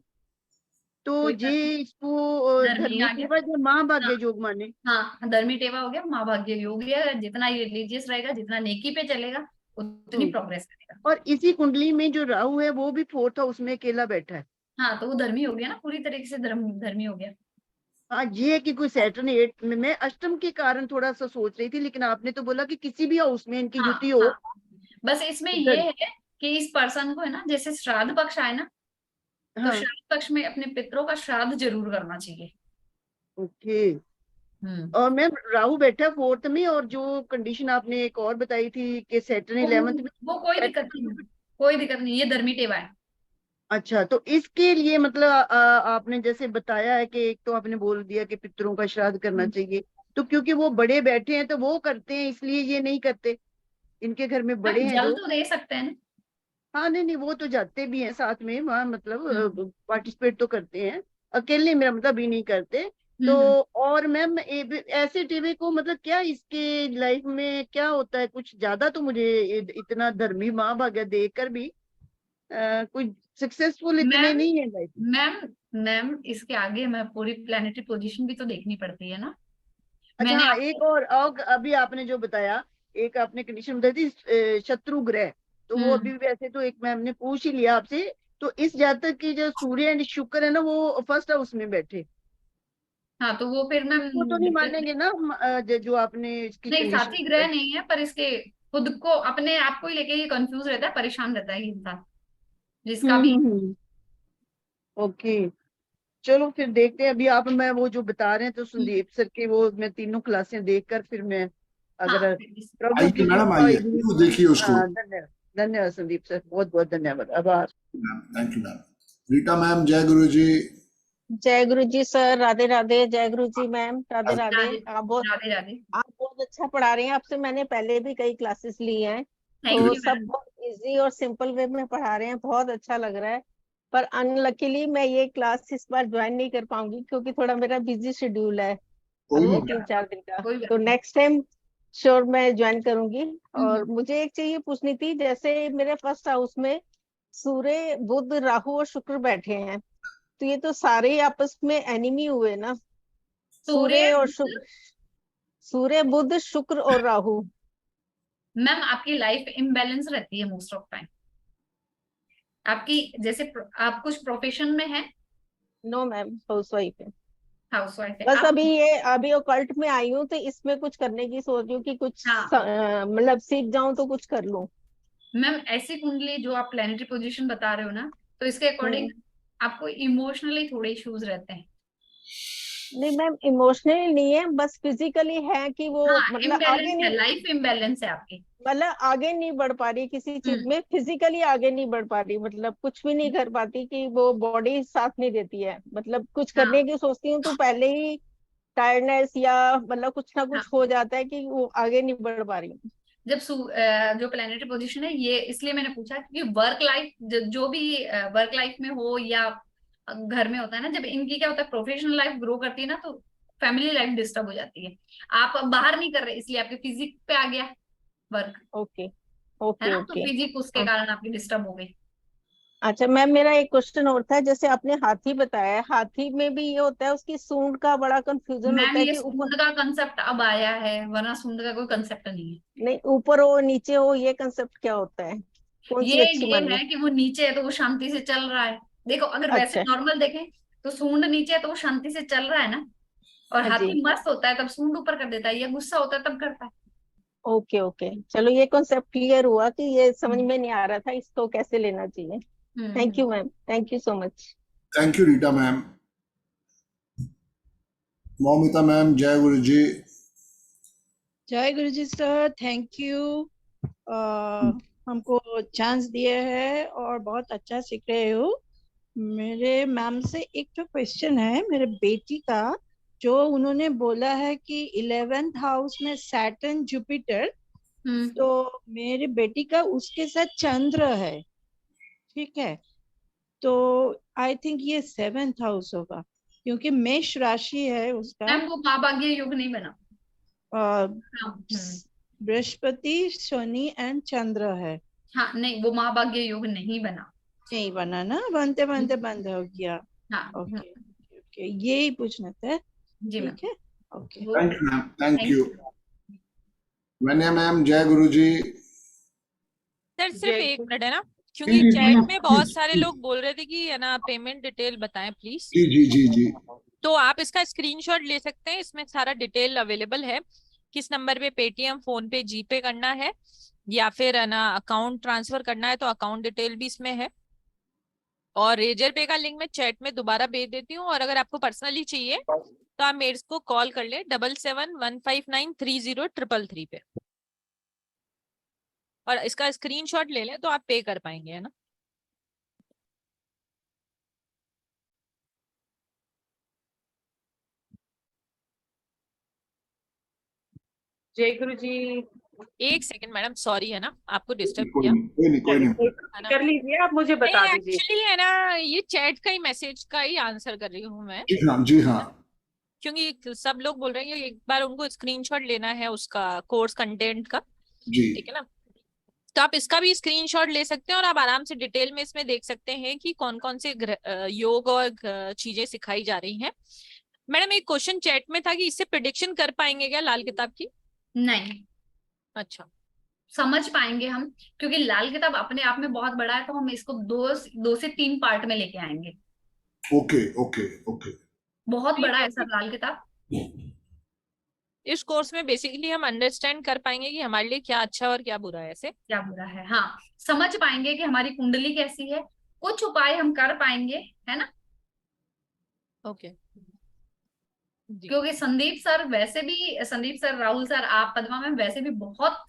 तो ये इसको धर्मी टेवा या महाभाग्य योग माने? हाँ, धर्मी टेवा हो गया, महाभाग्य योग है। जितना रिलीजियस रहेगा, जितना नेकी पे चलेगा, उतनी प्रोग्रेस करेगा। और इसी कुंडली में जो राहु है वो भी 4th हाउस में अकेला बैठा है। हाँ, तो वो धर्मी हो गया ना, पूरी तरीके से धर्मी हो गया। हाँ, ये है कि कोई सैटर्न 8 में, मैं अष्टम के कारण थोड़ा सा सोच रही थी, लेकिन आपने तो बोला कि किसी भी हाउस में इनकी युति हो। बस इसमें ये है कि इस पर्सन को है ना, जैसे श्राद्ध पक्ष आए ना, तो हाँ श्राद्ध पक्ष में अपने पितरों का श्राद्ध जरूर करना चाहिए। ओके। और मैम राहु बैठा 4th में, और जो कंडीशन आपने एक और बताई थी कि सैटर्न 11th में, वो कोई दिक्कत नहीं है, कोई दिक्कत नहीं, ये धर्मी टेवा है। अच्छा तो इसके लिए मतलब आपने जैसे बताया है कि एक तो आपने बोल दिया कि पितरों का श्राद्ध करना चाहिए, तो क्योंकि वो बड़े बैठे हैं तो वो करते हैं, इसलिए ये नहीं करते, इनके घर में बड़े हैं जल जो। तो दे सकते हैं ना। हाँ नहीं नहीं, वो तो जाते भी हैं साथ में वहाँ, मतलब पार्टिसिपेट तो करते हैं, अकेले मेरा मतलब ही नहीं करते। तो और मैम ऐसे टीवी को मतलब क्या इसके लाइफ में क्या होता है, कुछ ज्यादा तो मुझे इतना धर्मी माँ भाग्य देखकर भी कुछ सक्सेसफुल इतने नहीं है लाइफ। मैम इसके आगे हमें पूरी प्लैनेटरी पोजीशन भी तो देखनी पड़ती है ना। अच्छा हाँ, एक और अभी आपने जो बताया, एक आपने कंडीशन बताई थी शत्रु ग्रह, तो वो अभी वैसे तो एक मैम ने पूछ ही लिया आपसे, तो इस जातक की जो सूर्य एंड शुक्र है ना, वो फर्स्ट हाउस में बैठे, हाँ तो वो फिर मैम वो तो नहीं मानेंगे ना जो आपने इसकी नहीं, कंडीशन साथी ग्रह नहीं है, पर इसके खुद को अपने आप को ही लेके ये कंफ्यूज रहता है, परेशान रहता है ये इंसान, जिसका भी। ओके चलो फिर देखते हैं। अभी आप मैं वो जो बता रहे हैं तो संदीप सर के वो मैं तीनों क्लासें देखकर फिर मैं अगर आइए मैडम, आइए जरूर देखिए उसको। धन्यवाद धन्यवाद संदीप सर, बहुत बहुत धन्यवाद, आभार। Thank you ma'am. Rita ma'am, जय गुरु जी। जय गुरु जी सर, राधे राधे। जय गुरु जी मैम, राधे राधे। आप बहुत अच्छा पढ़ा रही हैं, आपसे मैंने पहले भी कई क्लासेस ली हैं, तो सब बहुत इजी और सिंपल वे में पढ़ा रहे हैं, बहुत अच्छा लग रहा है। पर अनलकीली मैं ये क्लास इस बार ज्वाइन नहीं कर पाऊंगी क्योंकि थोड़ा मेरा बिजी शेड्यूल है अगले 3-4 दिन का, तो नेक्स्ट टाइम श्योर मैं ज्वाइन करूंगी। और मुझे एक चीज पूछनी थी, जैसे मेरे फर्स्ट हाउस में सूर्य बुध राहु और शुक्र बैठे हैं, तो ये तो सारे ही आपस में एनिमी हुए ना, सूर्य और शुक्र, सूर्य बुध शुक्र और राहु। मैम आपकी लाइफ इम्बैलेंस रहती है मोस्ट ऑफ टाइम आपकी, जैसे आप कुछ प्रोफेशन में है? नो मैम, हाउसवाइफ है। हाउसवाइफ है बस अभी ओकल्ट में आई हूँ, तो इसमें कुछ करने की सोच रही हूँ कि कुछ मतलब सीख जाऊं तो कुछ कर लूं। मैम ऐसी कुंडली जो आप प्लैनेटरी पोजीशन बता रहे हो ना, तो इसके अकॉर्डिंग आपको इमोशनली थोड़े इश्यूज रहते हैं। नहीं मैम, इमोशनली नहीं है, बस फिजिकली है कि वो मतलब आगे नहीं, लाइफ इम्बैलेंस है आपकी, मतलब आगे नहीं बढ़ पा रही किसी चीज में, फिजिकली आगे नहीं बढ़ पा रही, मतलब कुछ भी नहीं कर पाती, कि वो बॉडी साथ नहीं देती है, मतलब कुछ करने की सोचती हूँ तो पहले ही टायर्डनेस या मतलब कुछ ना कुछ हो जाता है कि वो आगे नहीं बढ़ पा रही। जब जो प्लैनेटरी पोजीशन है ये, इसलिए मैंने पूछा क्योंकि वर्क लाइफ जो भी वर्क लाइफ में हो या घर में होता है ना, जब इनकी क्या होता है प्रोफेशनल लाइफ ग्रो करती है ना, तो फैमिली लाइफ डिस्टर्ब हो जाती है। आप बाहर नहीं कर रहे इसलिए आपके फिजिक पे आ गया वर्क। ओके ओके है ना, तो ओके। फिजिक उसके कारण आपकी डिस्टर्ब हो गई। अच्छा मैम, मेरा एक क्वेश्चन और था, जैसे आपने हाथी बताया, हाथी में भी ये होता है, उसकी सूंड का बड़ा कंफ्यूजन होता मैम है ये कि सूंड का कंसेप्ट अब आया है, वरना सूंड का कोई कंसेप्ट नहीं है। नहीं ऊपर हो नीचे हो, ये कंसेप्ट क्या होता है, कौन सी अच्छी ये मान लो? है कि वो नीचे है तो वो शांति से चल रहा है। देखो अगर वैसे अच्छा नॉर्मल देखें तो सूंड नीचे है तो वो शांति से चल रहा है ना, और जी। हाथी मस्त होता है तब सूंड ऊपर कर देता है, या गुस्सा होता है तब करता है। ओके ओके, चलो ये कॉन्सेप्ट क्लियर हुआ कि ये समझ में नहीं आ रहा था इसको कैसे लेना चाहिए। Thank you ma'am, thank you so much. Thank you Rita ma'am. Moumita ma'am, जय गुरु जी। जय गुरु जी सर, थैंक यू हमको चांस दिए है और बहुत अच्छा सीख रहे हो। मेरे मैम से एक तो क्वेश्चन है मेरे बेटी का, जो उन्होंने बोला है कि 11th हाउस में सैटर्न जुपिटर, तो मेरी बेटी का उसके साथ चंद्र है, ठीक है, तो आई थिंक ये 7th हाउस होगा क्योंकि मेष राशि है उसका। मैम वो माँ भाग्य योग नहीं बना, बृहस्पति शनि एंड चंद्र है। हाँ नहीं, वो माँ भाग्य योग नहीं बना, नहीं बना ना, बनते बनते बंद हो गया। हाँ ओके ओके, यही पूछना था। जी ठीक है, okay thank you ma'am, thank you. Vanya ma'am, जय गुरु जी। सर सिर्फ एक मिनट है ना, क्योंकि चैट में बहुत सारे लोग बोल रहे थे कि है ना पेमेंट डिटेल बताएं प्लीज। जी जी जी जी। तो आप इसका स्क्रीनशॉट ले सकते हैं, इसमें सारा डिटेल अवेलेबल है, किस नंबर पे पेटीएम, फोन पे, जीपे करना है, या फिर है ना अकाउंट ट्रांसफर करना है तो अकाउंट डिटेल भी इसमें है। और रेजर पे का लिंक मैं चैट में दोबारा भेज देती हूँ, और अगर आपको पर्सनली चाहिए तो आप मेरे को कॉल कर ले 7715930333 पे, और इसका स्क्रीनशॉट ले लें तो आप पे कर पाएंगे, है ना। जय गुरु जी। एक सेकंड मैडम, सॉरी है ना आपको डिस्टर्ब कोई किया। नहीं, कोई नहीं। है ना? कर लीजिए, आप मुझे बता दीजिए। एक्चुअली है ना, ये चैट का ही मैसेज का ही आंसर कर रही हूँ मैं, जी हाँ, जी हाँ। क्योंकि सब लोग बोल रहे हैं कि एक बार उनको स्क्रीनशॉट लेना है उसका कोर्स कंटेंट का, जी। ठीक है ना। तो आप इसका भी स्क्रीनशॉट ले सकते हैं और आप आराम से डिटेल में इसमें देख सकते हैं कि कौन कौन से योग और चीजें सिखाई जा रही हैं। मैडम एक क्वेश्चन चैट में था कि इससे प्रिडिक्शन कर पाएंगे क्या लाल किताब की? नहीं, अच्छा, समझ पाएंगे हम, क्योंकि लाल किताब अपने आप में बहुत बड़ा है, तो हम इसको दो से तीन पार्ट में लेके आएंगे। Okay okay okay. बहुत बड़ा है सर लाल किताब। इस कोर्स में बेसिकली हम अंडरस्टैंड कर पाएंगे कि हमारे लिए क्या अच्छा और क्या बुरा है, ऐसे क्या बुरा है, हाँ समझ पाएंगे कि हमारी कुंडली कैसी है, कुछ उपाय हम कर पाएंगे, है ना। ओके। क्योंकि संदीप सर, राहुल सर, आप पद्मा मैम वैसे भी बहुत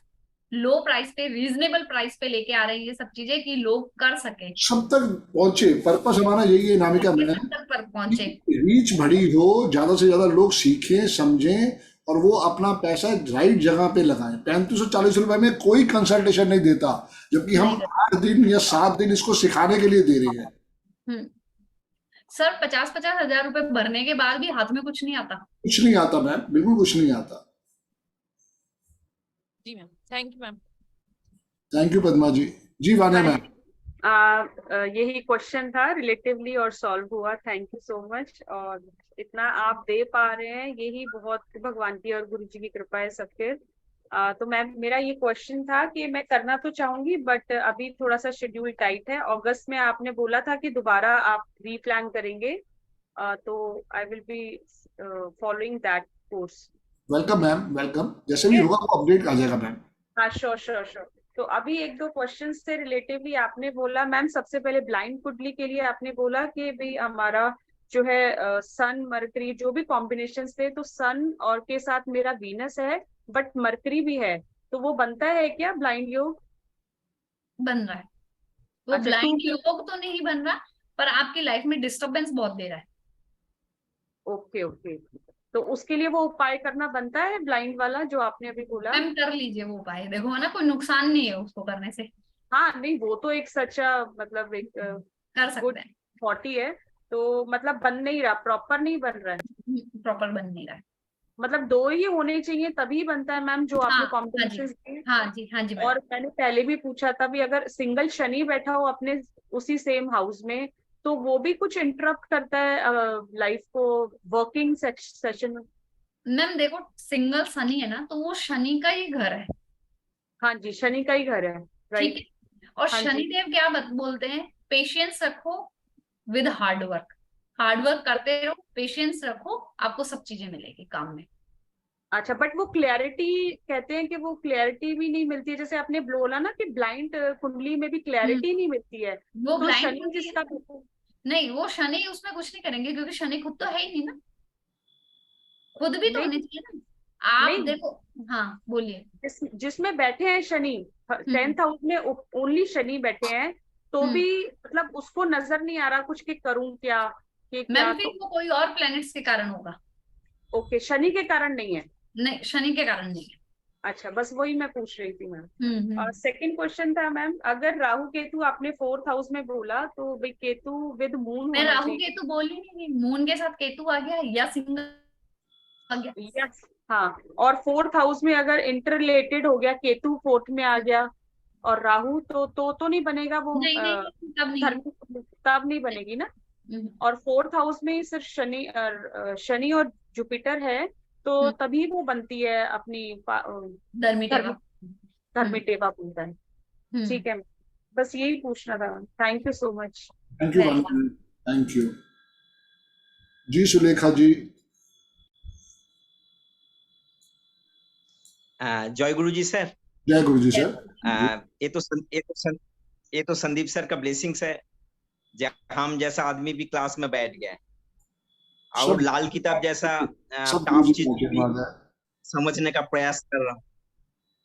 लो प्राइस पे, रीजनेबल प्राइस पे लेके आ रहे हैं ये सब चीजें कि लोग कर सके, सब तक पहुंचे। पर्पस हमारा यही है नामिका मैम, सब तक पर पहुंचे। रीच बड़ी हो, ज्यादा से ज्यादा लोग सीखें, समझें और वो अपना पैसा राइट जगह पे लगाएं। 3540 रुपए में कोई कंसल्टेशन नहीं देता, जबकि हम 8 दिन या 7 दिन इसको सिखाने के लिए दे रहे हैं। सर 50-50 हजार रुपए भरने के बाद भी हाथ में कुछ नहीं आता। कुछ नहीं आता मैम, बिल्कुल कुछ नहीं आता। जी ma'am, thank you ma'am. Thank you Padma ji. जी वान्या मैम। यही क्वेश्चन था रिलेटिवली और सॉल्व हुआ। Thank you so much. और इतना आप दे पा रहे हैं यही बहुत भगवान की और गुरु जी की कृपा है सबके। तो मैम मेरा ये क्वेश्चन था कि मैं करना तो चाहूंगी बट अभी थोड़ा सा शेड्यूल टाइट है। अगस्त में आपने बोला था कि दोबारा आप रीप्लान करेंगे, तो I will be following that course. Welcome ma'am, welcome. जैसे भी होगा वो अपडेट आ जाएगा मैम। हाँ श्योर श्योर श्योर। तो अभी एक दो क्वेश्चंस थे रिलेटिवली। आपने बोला मैम सबसे पहले ब्लाइंड कुंडली के लिए आपने बोला कि भाई हमारा जो है सन मरकरी जो भी कॉम्बिनेशंस थे, तो सन और के साथ मेरा वीनस है बट मरकरी भी है, तो वो बनता है क्या ब्लाइंड योग? बन रहा है वो। अच्छा, ब्लाइंड योग तो नहीं बन रहा, पर आपकी लाइफ में डिस्टरबेंस बहुत दे रहा है। Okay okay. तो उसके लिए वो उपाय करना बनता है ब्लाइंड वाला जो आपने अभी बोला? मैम कर लीजिए वो उपाय, देखो है ना कोई नुकसान नहीं है उसको करने से। हाँ नहीं, वो तो एक सच्चा मतलब एक कर सकते हैं। 40 है, तो मतलब बन नहीं रहा, प्रॉपर नहीं बन रहा है। प्रॉपर बन नहीं रहा है। मतलब 2 ही होने चाहिए तभी बनता है मैम जो आपने कॉम्बिनेशंस दिए? हाँ जी, हाँ जी। और मैंने पहले भी पूछा था भी अगर सिंगल शनि बैठा हो अपने उसी सेम हाउस में तो वो भी कुछ इंटरप्ट करता है लाइफ को, वर्किंग सेशन? मैम देखो सिंगल शनि है ना, तो वो शनि का ही घर है। हाँ जी, शनि का ही घर है, राइट। ठीक है। और हाँ जी। शनिदेव क्या बोलते हैं, पेशेंस रखो विद हार्डवर्क। हार्डवर्क करते रहो, पेशेंस रखो, आपको सब चीजें मिलेगी काम में। अच्छा, बट वो क्लैरिटी कहते हैं कि वो क्लैरिटी भी नहीं मिलती है, जैसे आपने बोला ना कि ब्लाइंड कुंडली में भी क्लैरिटी नहीं मिलती है। वो तो ब्लाइंड शनि जिसका नहीं, वो शनि उसमें कुछ नहीं करेंगे क्योंकि शनि खुद तो है ही नहीं ना, खुद भी तो होने चाहिए ना। आप नहीं, देखो, हाँ बोलिए। जिसमें बैठे हैं शनि 10th हाउस में ओनली शनि बैठे हैं, तो भी मतलब उसको नजर नहीं आ रहा कुछ कि करूं क्या कि क्या। मैम फिर वो कोई और प्लैनेट्स के कारण होगा। ओके, शनि के कारण नहीं है? नहीं, शनि के कारण नहीं है। अच्छा, बस वही मैं पूछ रही थी मैम। और सेकंड क्वेश्चन था मैम, अगर राहु केतु आपने 4th हाउस में बोला तो भाई केतु विद मून मैं होना राहु चाहिए। केतु बोल ही नहीं, मून के साथ केतु आ गया या सिंगल आ गया। यस, हाँ। और 4th हाउस में अगर इंटर रिलेटेड हो गया, केतु 4th में आ गया और राहु तो नहीं बनेगा वो? नहीं, तब नहीं, तब नहीं बनेगी ना। और 4th हाउस में सिर्फ शनि और जुपिटर है, तो तभी वो बनती है अपनी धर्मिटेवा बोलता है। ठीक है, बस यही पूछना था। Thank you so much. Thank you, thank you जी। सुलेखा जी। जय गुरु जी सर। जय गुरु जी सर। ये तो संदीप सर का ब्लेसिंग्स है। हम जैसा आदमी भी क्लास में बैठ गए और लाल किताब जैसा टफ चीज भी समझने का प्रयास कर रहा हूँ।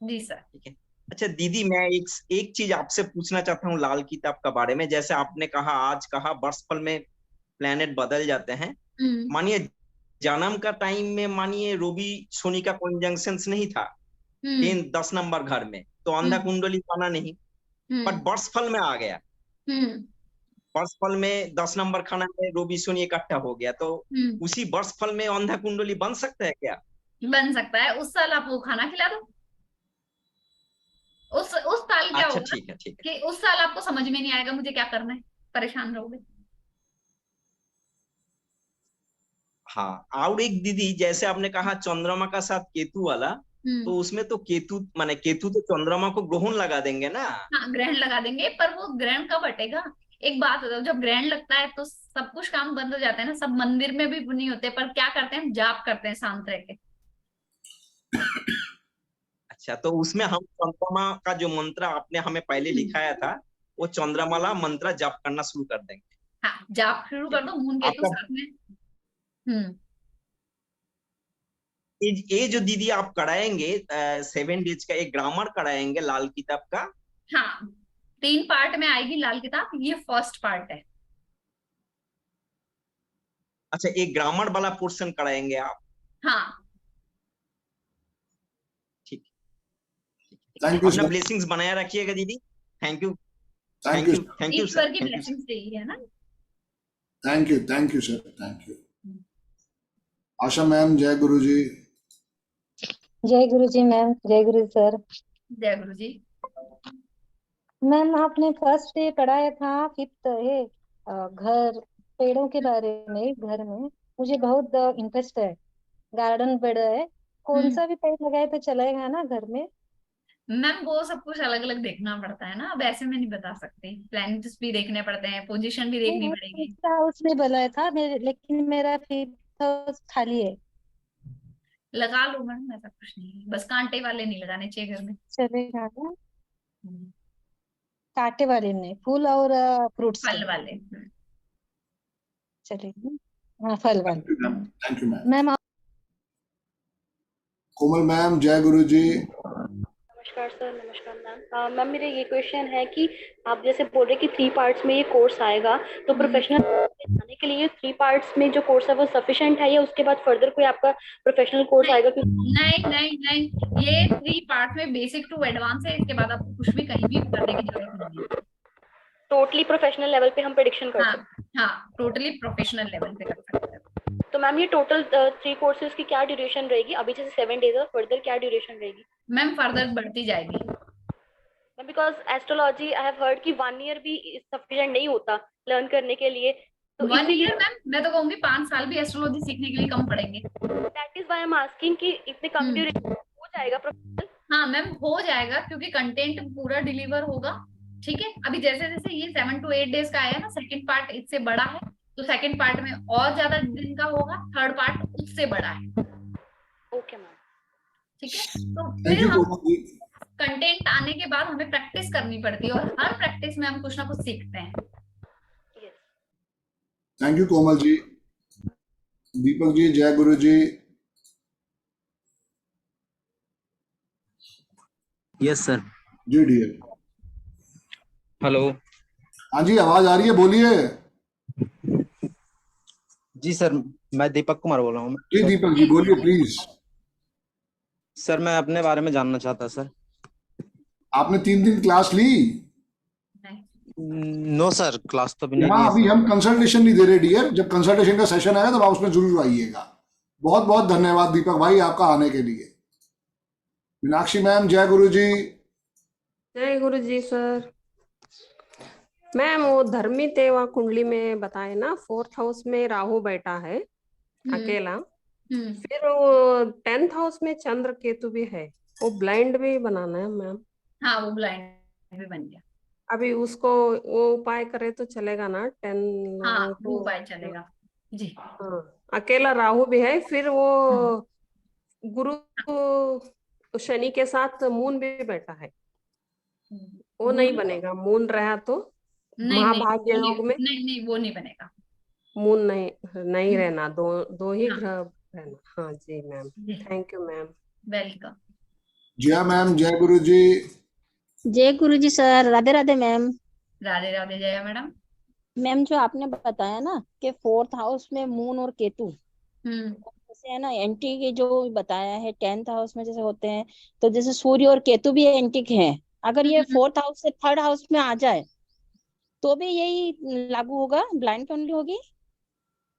जी सर। ठीक है। अच्छा दीदी, मैं एक चीज आपसे पूछना चाहता हूँ लाल किताब के बारे में। जैसे आपने कहा, आज कहा वर्षफल में प्लेनेट बदल जाते हैं। मानिए जन्म का टाइम में मानिए रोबी शनि का कंजंक्शन नहीं था 10 नंबर घर में, तो अंधा कुंडली बना नहीं, बट वर्षफल में आ गया। वर्षफल में 10 नंबर खाना में रोबी शनि इकट्ठा हो गया, तो उसी वर्षफल में अंधा कुंडली बन सकता है क्या? बन सकता है। उस साल आप वो खाना खिला दो। उस साल क्या अच्छा, होगा ठीक है कि उस साल आपको समझ में नहीं आएगा मुझे क्या करना है, परेशान रहोगे। हाँ, और एक दीदी, जैसे आपने कहा चंद्रमा का साथ केतु वाला, तो उसमें तो केतु तो चंद्रमा को ग्रहण लगा देंगे ना? हाँ, ग्रहण लगा देंगे, पर वो ग्रहण कब हटेगा? एक बात बताओ, जब ग्रहण लगता है तो सब कुछ काम बंद हो जाता है ना। सब मंदिर में भी नहीं होते, पर क्या करते हैं, जाप करते हैं शांत रह के। अच्छा, तो उसमें हम चंद्रमा का जो मंत्र आपने हमें पहले लिखाया था, वो चंद्रमाला मंत्र जाप करना शुरू कर देंगे। हाँ, जाप शुरू कर दो, मून केतु साथ में। ये जो दीदी आप कराएंगे 7 डेज का, एक ग्रामर कराएंगे लाल किताब का? हाँ, 3 पार्ट में आएगी लाल किताब, ये फर्स्ट पार्ट है। अच्छा, एक ग्रामर वाला पोर्शन कराएंगे आप? हाँ, ठीक। थैंक यू अपना सर। ब्लेसिंग्स बनाया रखिएगा दीदी। थैंक यू ईश्वर की ब्लेसिंग्स चाहिए, है ना? Thank you sir, thank you. Asha ma'am, जय गुरु जी। जय गुरु जी मैम, जय गुरु सर। जय गुरु जी। मैम आपने फर्स्ट डे पढ़ाया था 5th है घर पेड़ों के बारे में। घर में मुझे बहुत इंटरेस्ट है, गार्डन बड़ा है, कौन सा भी पेड़ लगाए तो चलेगा ना घर में? मैम वो सब कुछ अलग अलग देखना पड़ता है ना, अब ऐसे में नहीं बता सकते। प्लैनेट्स भी देखने पड़ते हैं, पोजीशन भी देखनी पड़ेगी। हाउस में बनाया था लेकिन मेरा 5th हाउस खाली है। लगा लो मैम, ऐसा कुछ नहीं है, बस कांटे वाले नहीं लगाने चाहिए घर में। चलेगा ना? कांटे वाले नहीं, फूल और फ्रूट्स फल वाले। चलेगा। हाँ, फल वाले। Thank you ma'am. Ma'am Komal ma'am, जय गुरु जी। नमस्कार सर। नमस्कार मैम। मैम मेरा ये क्वेश्चन है कि आप जैसे बोल रहे कि 3 पार्ट्स में ये कोर्स आएगा, तो प्रोफेशनल जाने के लिए 3 पार्ट्स में जो कोर्स है वो सफिशिएंट है, या उसके बाद फर्दर कोई आपका प्रोफेशनल कोर्स आएगा? नहीं, ये 3 पार्ट में बेसिक टू एडवांस है। इसके बाद आपको कुछ भी कहीं भी करने की जरूरत नहीं है। टोटली प्रोफेशनल लेवल पे हम प्रेडिक्शन कर सकते हैं? हाँ, टोटली प्रोफेशनल लेवल पे कर सकते हैं। तो मैम ये टोटल 3 कोर्सेज की क्या ड्यूरेशन रहेगी? अभी जैसे 7 डेज और फर्दर क्या ड्यूरेशन रहेगी? मैम फर्दर बढ़ती जाएगी। Because astrology I have heard कि 1 ईयर भी सफिशिएंट नहीं होता लर्न करने के लिए। तो 1 ईयर मैम, मैं तो कहूंगी 5 साल भी एस्ट्रोलॉजी सीखने के लिए कम पड़ेंगे। That is why I am asking कि इतने कम ड्यूरेशन हो जाएगा प्रोफेशनल? हाँ मैम, हो जाएगा, क्योंकि कंटेंट पूरा डिलीवर होगा। ठीक है, अभी जैसे जैसे ये 7 to 8 डेज का आया ना, सेकंड पार्ट इससे बड़ा है, तो सेकंड पार्ट में और ज्यादा दिन का होगा, थर्ड पार्ट उससे बड़ा है। ओके मैम, ठीक है। तो फिर हम कंटेंट आने के बाद हमें प्रैक्टिस करनी पड़ती है, और हर प्रैक्टिस में हम कुछ ना कुछ सीखते हैं। Thank you Komal ji. दीपक जी, जय गुरु जी। Yes sir. जी डियर। हेलो। हाँ जी, आवाज आ रही है, बोलिए। जी सर, मैं दीपक कुमार बोल रहा हूँ। जी दीपक जी, बोलिए प्लीज। सर मैं अपने बारे में जानना चाहता सर। आपने 3 दिन क्लास ली? नो सर, क्लास तो भी नहीं हाँ, ली अभी हम कंसल्टेशन नहीं दे रहे डियर। जब कंसल्टेशन का सेशन आएगा तब आप उसमें जरूर आइएगा। बहुत बहुत धन्यवाद दीपक भाई आपका आने के लिए। मीनाक्षी मैम, जय गुरु जी। जय गुरु जी सर। मैम वो धर्मी तेवा कुंडली में बताए ना, 4th हाउस में राहु बैठा है अकेला, फिर वो 10th हाउस में चंद्र केतु भी है, वो ब्लाइंड भी बनाना है मैम? हाँ, वो ब्लाइंड भी बन गया। अभी उसको वो उपाय करे तो चलेगा ना? 10 हाँ, लोगों वो को। उपाय चलेगा जी। हाँ, अकेला राहु भी है, फिर वो गुरु शनि के साथ मून भी बैठा है, वो नहीं बनेगा। मून रहा तो महाभाग्य योग में नहीं वो नहीं बनेगा। मून नहीं रहना, दो ही ग्रह रहना। हाँ जी ma'am, thank you ma'am. Welcome. जय मैम, जय गुरु जी। जय गुरु जी सर, राधे राधे मैम। राधे राधे जय मैडम। मैम जो आपने बताया ना कि 4th हाउस में मून और केतु, जैसे है ना एंटी के जो बताया है 10th हाउस में जैसे होते हैं, तो जैसे सूर्य और केतु भी एंटिक है, अगर ये 4th हाउस से 3rd हाउस में आ जाए तो भी यही लागू होगा, ब्लाइंड ओनली होगी?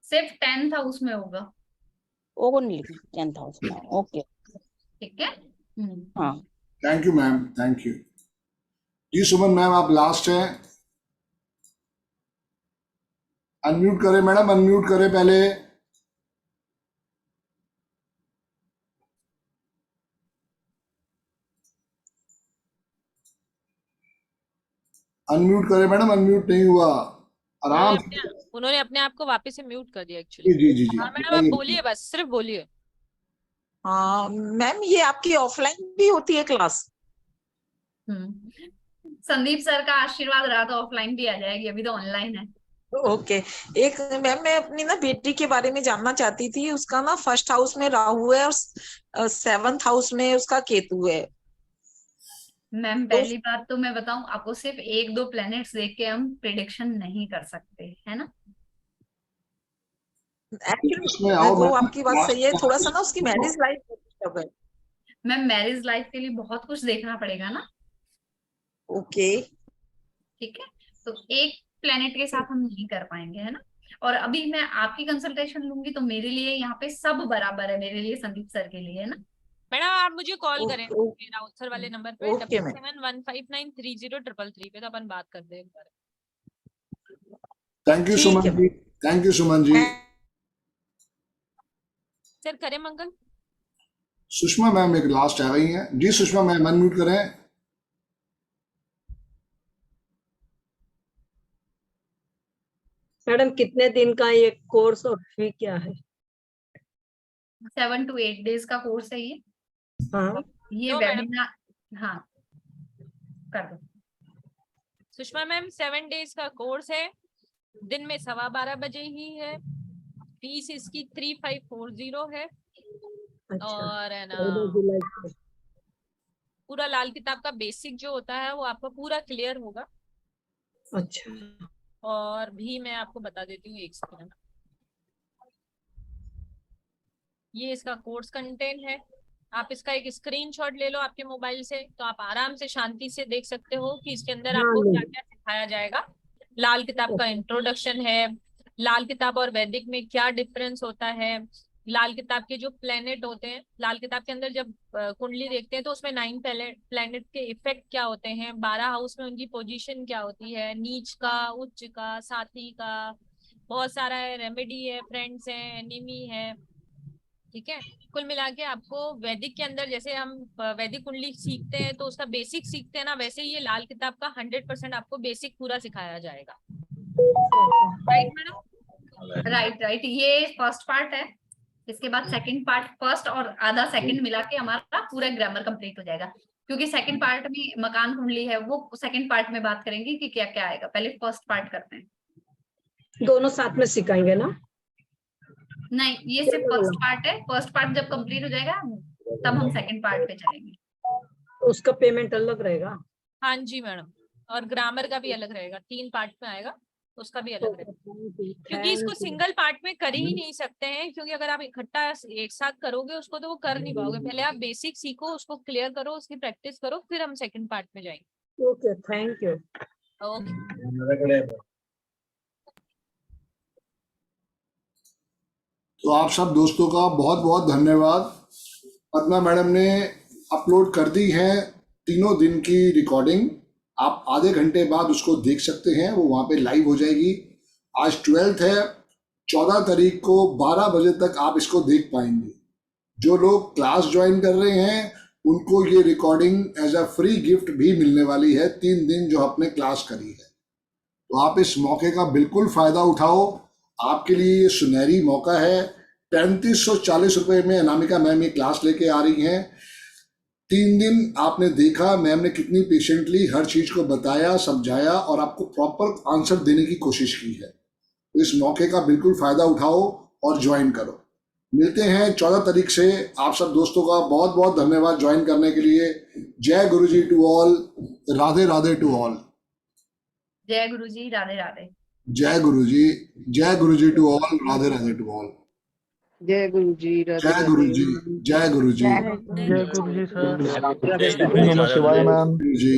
सिर्फ 10th हाउस में होगा, ओनली 10th हाउस में। ओके ठीक है। हाँ, thank you ma'am, thank you जी। सुमन मैम आप लास्ट हैं, अनम्यूट करें मैडम, अनम्यूट करें पहले। अनम्यूट करें मैडम, अनम्यूट नहीं हुआ। आराम से। उन्होंने अपने आप को वापस से म्यूट कर दिया एक्चुअली। जी जी जी। हाँ मैडम आप बोलिए, बस सिर्फ बोलिए। हाँ मैम, ये आपकी ऑफलाइन भी होती है क्लास? संदीप सर का आशीर्वाद रहा तो ऑफलाइन भी आ जाएगी, अभी तो ऑनलाइन है। ओके। एक मैम, मैं अपनी ना बेटी के बारे में जानना चाहती थी। उसका ना 1st हाउस में राहु है और 7th हाउस में उसका केतु है। मैम पहली बात तो मैं बताऊं आपको, सिर्फ 1-2 प्लैनेट्स देख के हम प्रिडिक्शन नहीं कर सकते, है ना। एक्चुअली वो आपकी बात सही है, थोड़ा सा ना उसकी मैरिज लाइफ डिस्टर्ब है। मैम मैरिज लाइफ के लिए बहुत कुछ देखना पड़ेगा ना। ओके ठीक है, तो एक प्लेनेट के साथ हम नहीं कर पाएंगे, है ना। और अभी मैं आपकी कंसल्टेशन लूंगी तो मेरे लिए यहाँ पे सब बराबर है, मेरे लिए संदीप सर के लिए, है ना। मैडम आप मुझे कॉल करें राउत सर वाले नंबर पे ओके, 7715930333 पे, तो अपन बात कर दें। Thank you Suman ji, thank you Suman ji. Sir करें मंगल। सुषमा मैम एक लास्ट आ गई हैं जी। सुषमा मैम अनम्यूट करें। मैडम कितने दिन का ये कोर्स और फी क्या है? 7 to 8 डेज का कोर्स है ये। हाँ ये वेबिनार, हाँ कर दो। सुषमा मैम 7 डेज का कोर्स है, दिन में 12:15 बजे ही है। फीस इसकी 3540 है। अच्छा, और है ना 14 जुलाई से। पूरा लाल किताब का बेसिक जो होता है वो आपका पूरा क्लियर होगा। अच्छा, और भी मैं आपको बता देती हूँ, एक सेकंड। ये इसका कोर्स कंटेंट है, आप इसका एक स्क्रीनशॉट ले लो आपके मोबाइल से, तो आप आराम से शांति से देख सकते हो कि इसके अंदर आपको क्या क्या सिखाया जाएगा। लाल किताब का इंट्रोडक्शन है, लाल किताब और वैदिक में क्या डिफरेंस होता है, लाल किताब के जो प्लेनेट होते हैं, लाल किताब के अंदर जब कुंडली देखते हैं तो उसमें 9 प्लेनेट के इफेक्ट क्या होते हैं, 12 हाउस में उनकी पोजीशन क्या होती है, नीच का, उच्च का, साथी का, बहुत सारा है, रेमेडी है, फ्रेंड्स है, एनिमी है। ठीक है, कुल मिला के आपको वैदिक के अंदर जैसे हम वैदिक कुंडली सीखते हैं तो उसका बेसिक सीखते हैं ना, वैसे ही ये लाल किताब का 100% आपको बेसिक पूरा सिखाया जाएगा। Right madam? राइट, ये फर्स्ट पार्ट है। इसके बाद सेकंड पार्ट, फर्स्ट और आधा सेकंड मिला के हमारा पूरा ग्रामर कंप्लीट हो जाएगा। क्योंकि सेकंड पार्ट में मकान कुंडली है, वो सेकंड पार्ट में बात करेंगे कि क्या क्या आएगा। पहले फर्स्ट पार्ट करते हैं। दोनों साथ में सिखाएंगे ना? नहीं, ये सिर्फ फर्स्ट पार्ट है। फर्स्ट पार्ट जब कंप्लीट हो जाएगा तब हम सेकंड पार्ट पे चलेंगे। तो उसका पेमेंट अलग रहेगा? हाँ जी मैडम, और ग्रामर का भी अलग रहेगा, 3 पार्ट में आएगा, उसका भी अलग रहेगा। क्योंकि इसको सिंगल पार्ट में कर ही नहीं सकते हैं, क्योंकि अगर आप इकट्ठा एक साथ करोगे उसको तो वो कर नहीं पाओगे। पहले आप बेसिक सीखो, उसको क्लियर करो, उसकी प्रैक्टिस करो, फिर हम सेकंड पार्ट में जाएंगे। Okay, thank you. ओके। तो आप सब दोस्तों का बहुत बहुत धन्यवाद। पद्मा मैडम ने अपलोड कर दी है 3 दिन की रिकॉर्डिंग। आप आधे घंटे बाद उसको देख सकते हैं, वो वहाँ पे लाइव हो जाएगी। आज 12th है, 14 तारीख को 12 बजे तक आप इसको देख पाएंगे। जो लोग क्लास ज्वाइन कर रहे हैं उनको ये recording as a free gift भी मिलने वाली है, 3 दिन जो आपने क्लास करी है। तो आप इस मौके का बिल्कुल फायदा उठाओ, आपके लिए ये सुनहरी मौका है। 3540 रुपए में अनामिका मैम ये क्लास लेके आ रही हैं। 3 दिन आपने देखा मैम ने कितनी पेशेंटली हर चीज को बताया, समझाया और आपको प्रॉपर आंसर देने की कोशिश की है। तो इस मौके का बिल्कुल फायदा उठाओ और ज्वाइन करो। मिलते हैं 14 तारीख से। आप सब दोस्तों का बहुत बहुत धन्यवाद ज्वाइन करने के लिए। जय गुरुजी to all, Radhe Radhe to all. जय गुरुजी, राधे राधे। जय गुरुजी to all, Radhe Radhe to all. जय गुरुजी, जय गुरुजी, जय गुरुजी, जय गुरुजी सर। नमः शिवाय मैम जी।